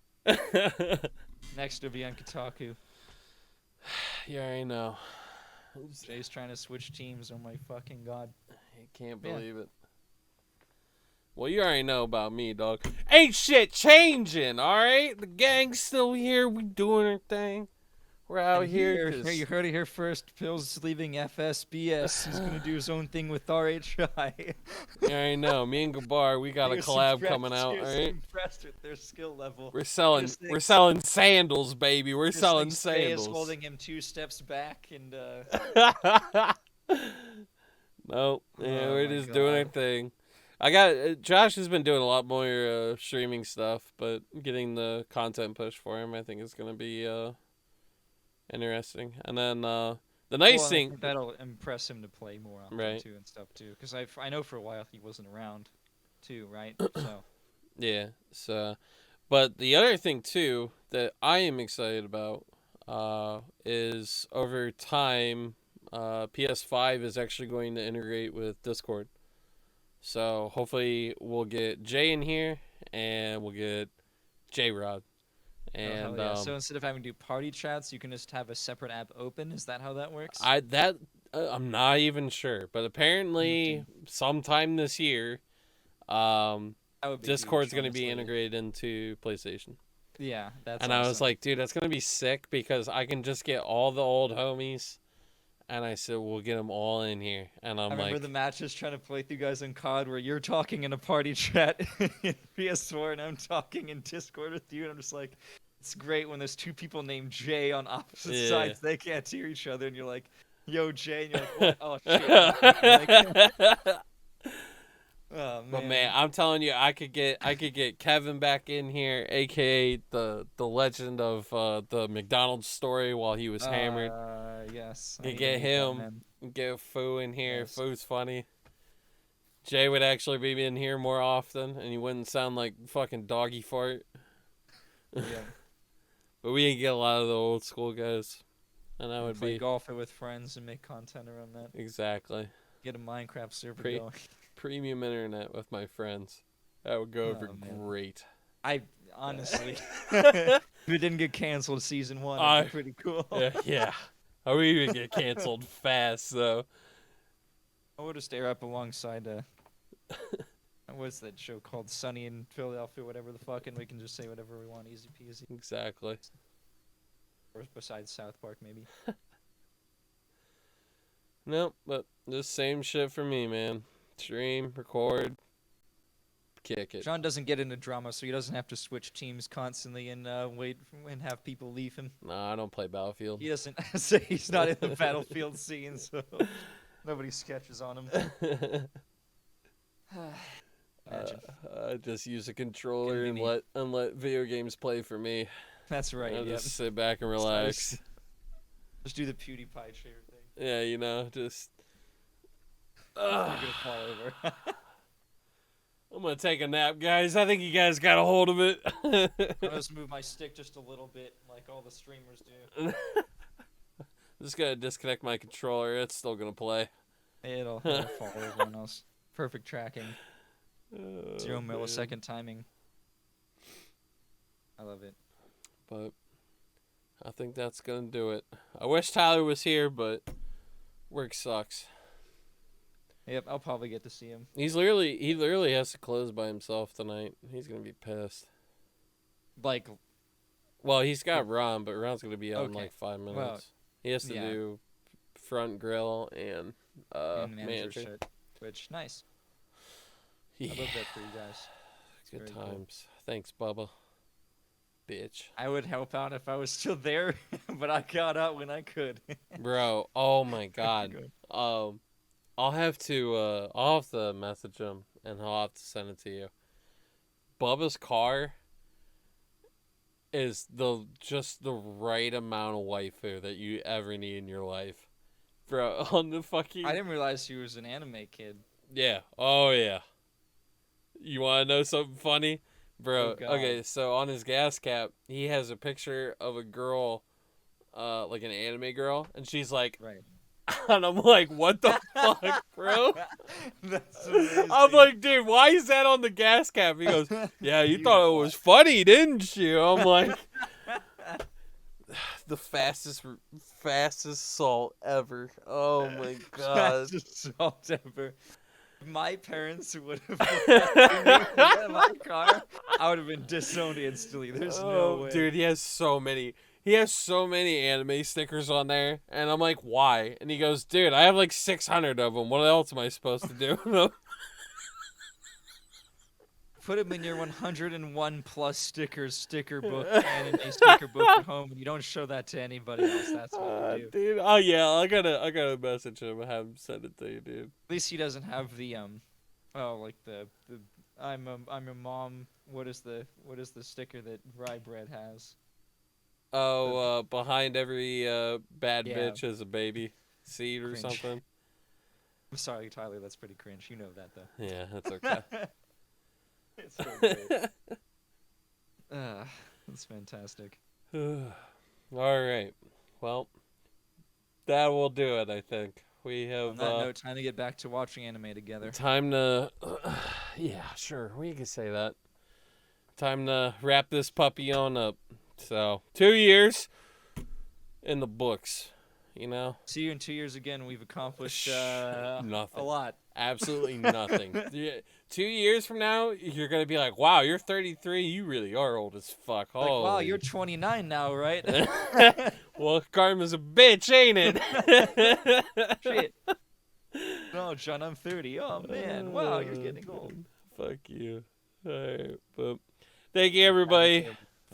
Next will be on Kotaku. Yeah, I know. Jay's trying to switch teams. Oh my fucking god! I can't Yeah. believe it. Well, you already know about me, dog. Ain't shit changing, all right? The gang's still here. We doing our thing. We're out And here. here, you heard it here first. Pills leaving FSBS. He's gonna do his own thing with RHI. You already know. Me and Gabar, we got a He was collab impressed- coming out, he all was right? Impressed with their skill level. We're selling. This thing- We're selling sandals, baby. We're Just selling think Jay is sandals. holding him 2 steps back, and Nope. Yeah, Oh we're my just doing our God. thing. I got Josh has been doing a lot more streaming stuff, but getting the content push for him, I think is gonna be interesting. And then the nice well, I thing, think that'll impress him to play more often Right. too and stuff too. Because I know for a while he wasn't around, too, right? So yeah. So, but the other thing too that I am excited about is over time, PS5 is actually going to integrate with Discord. So hopefully we'll get Jay in here, and we'll get J-Rod. oh, hell And yeah. So instead of having to do party chats, you can just have a separate app open. Is that how that works? I'm not even sure, but apparently sometime this year, That would be Discord's huge, going to be honestly. integrated into PlayStation. Yeah, that's. And I was awesome. like, dude, that's going to be sick because I can just get all the old homies. And I said, we'll get them all in here. And I'm I remember like, the matches trying to play with you guys in COD where you're talking in a party chat in PS4 and I'm talking in Discord with you, and I'm just like, it's great when there's two people named Jay on opposite Yeah. sides. They can't hear each other, and you're like, "Yo, Jay," and you're like, "What? Oh shit!" Like, oh man. But man, I'm telling you, I could get Kevin back in here, aka the legend of the McDonald's story while he was hammered. Yes. I You need get to meet that him. man. Get Foo in here. Yes. Foo's funny. Jay would actually be in here more often, and he wouldn't sound like fucking doggy fart. Yeah. But we can get a lot of the old school guys, and that would Play be golf with friends and make content around that. exactly Get a Minecraft server Pre- going. premium internet with my friends. That would go over Oh, man. great. I honestly, if it didn't get canceled season 1, it'd be pretty cool. Yeah. I would even get canceled fast, though. I would just stare up alongside what's that show called, Sunny in Philadelphia, whatever the fuck, and we can just say whatever we want, easy peasy. Exactly. Or besides South Park, maybe. Nope, but just same shit for me, man. Stream, record, kick it. Sean doesn't get into drama, so he doesn't have to switch teams constantly and wait and have people leave him. Nah, I don't play Battlefield. He doesn't say he's not in the battlefield scene, so nobody sketches on him. Imagine. I just use a controller Gonna be and let video games play for me. That's right. I Yep. just sit back and relax. Just do the PewDiePie chair thing. Yeah, you know, just. You're gonna fall over. I'm gonna take a nap, guys. I think you guys got a hold of it. I'm gonna just move my stick just a little bit, like all the streamers do. I'm just gonna disconnect my controller. It's still gonna play. It'll fall over on us. Perfect tracking. 0 man. millisecond timing. I love it. But I think that's gonna do it. I wish Tyler was here, but work sucks. Yep, I'll probably get to see him. He literally has to close by himself tonight. He's gonna be pissed. Like, Well, he's got Ron, but Ron's gonna be out in Okay. like 5 minutes. Well, he has to yeah. do front grill and and manager manager. shit. Which, nice. Yeah. I love that for you guys. Good very cool. times. Thanks, Bubba. Bitch. I would help out if I was still there, but I got out when I could. Bro, oh my god. Good. I'll have to message him and I'll have to send it to you. Bubba's car is just the right amount of waifu that you ever need in your life. Bro, on the fucking I didn't realize he was an anime kid. Yeah. Oh yeah. You want to know something funny? Bro, Oh, God. okay, so on his gas cap, he has a picture of a girl, like an anime girl, and she's like, Right. and I'm like, what the fuck, bro? That's amazing. I'm like, dude, why is that on the gas cap? He goes, yeah, you thought it was funny, didn't you? I'm like, the fastest salt ever. Oh my god. Fastest salt ever. If my parents would have put in my car, I would have been disowned instantly. There's no way. Dude, he has so many. He has so many anime stickers on there, and I'm like, why? And he goes, dude, I have like 600 of them. What else am I supposed to do? Put him in your 101 plus stickers sticker book, anime sticker book at home, and you don't show that to anybody else. That's what you do. Dude, oh yeah, I gotta message him and have him send it to you, dude. At least he doesn't have the like the I'm a mom. What is the sticker that Rye Bread has? Oh, behind every bad Yeah. bitch is a baby seed or Cringe. something. I'm sorry, Tyler. That's pretty cringe. You know that though. Yeah, that's okay. It's so great. That's fantastic. All right. Well, that will do it, I think. We have On that note, time to get back to watching anime together. time to yeah, sure. We can say that. Time to wrap this puppy on up. So, 2 years in the books, you know? See you in 2 years again. We've accomplished Nothing. a lot. Absolutely nothing. 2 years from now, you're going to be like, wow, you're 33. You really are old as fuck. Like, wow, Holy- you're 29 now, right? Well, karma's a bitch, ain't it? Shit. No, John, I'm 30. Oh, man. Wow, you're getting old. Fuck you. All right. But thank you, everybody,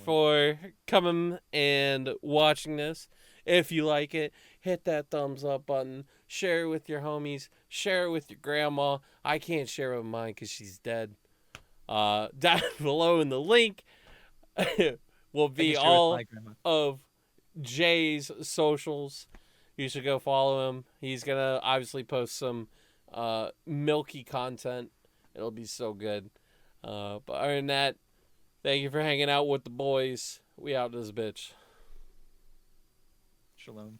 for coming and watching this. If you like it, hit that thumbs up button. Share it with your homies. Share it with your grandma. I can't share it with mine because she's dead. Down below in the link will be all of Jay's socials. You should go follow him. He's going to obviously post some milky content. It'll be so good. But other than that, thank you for hanging out with the boys. We out this bitch. Shalom.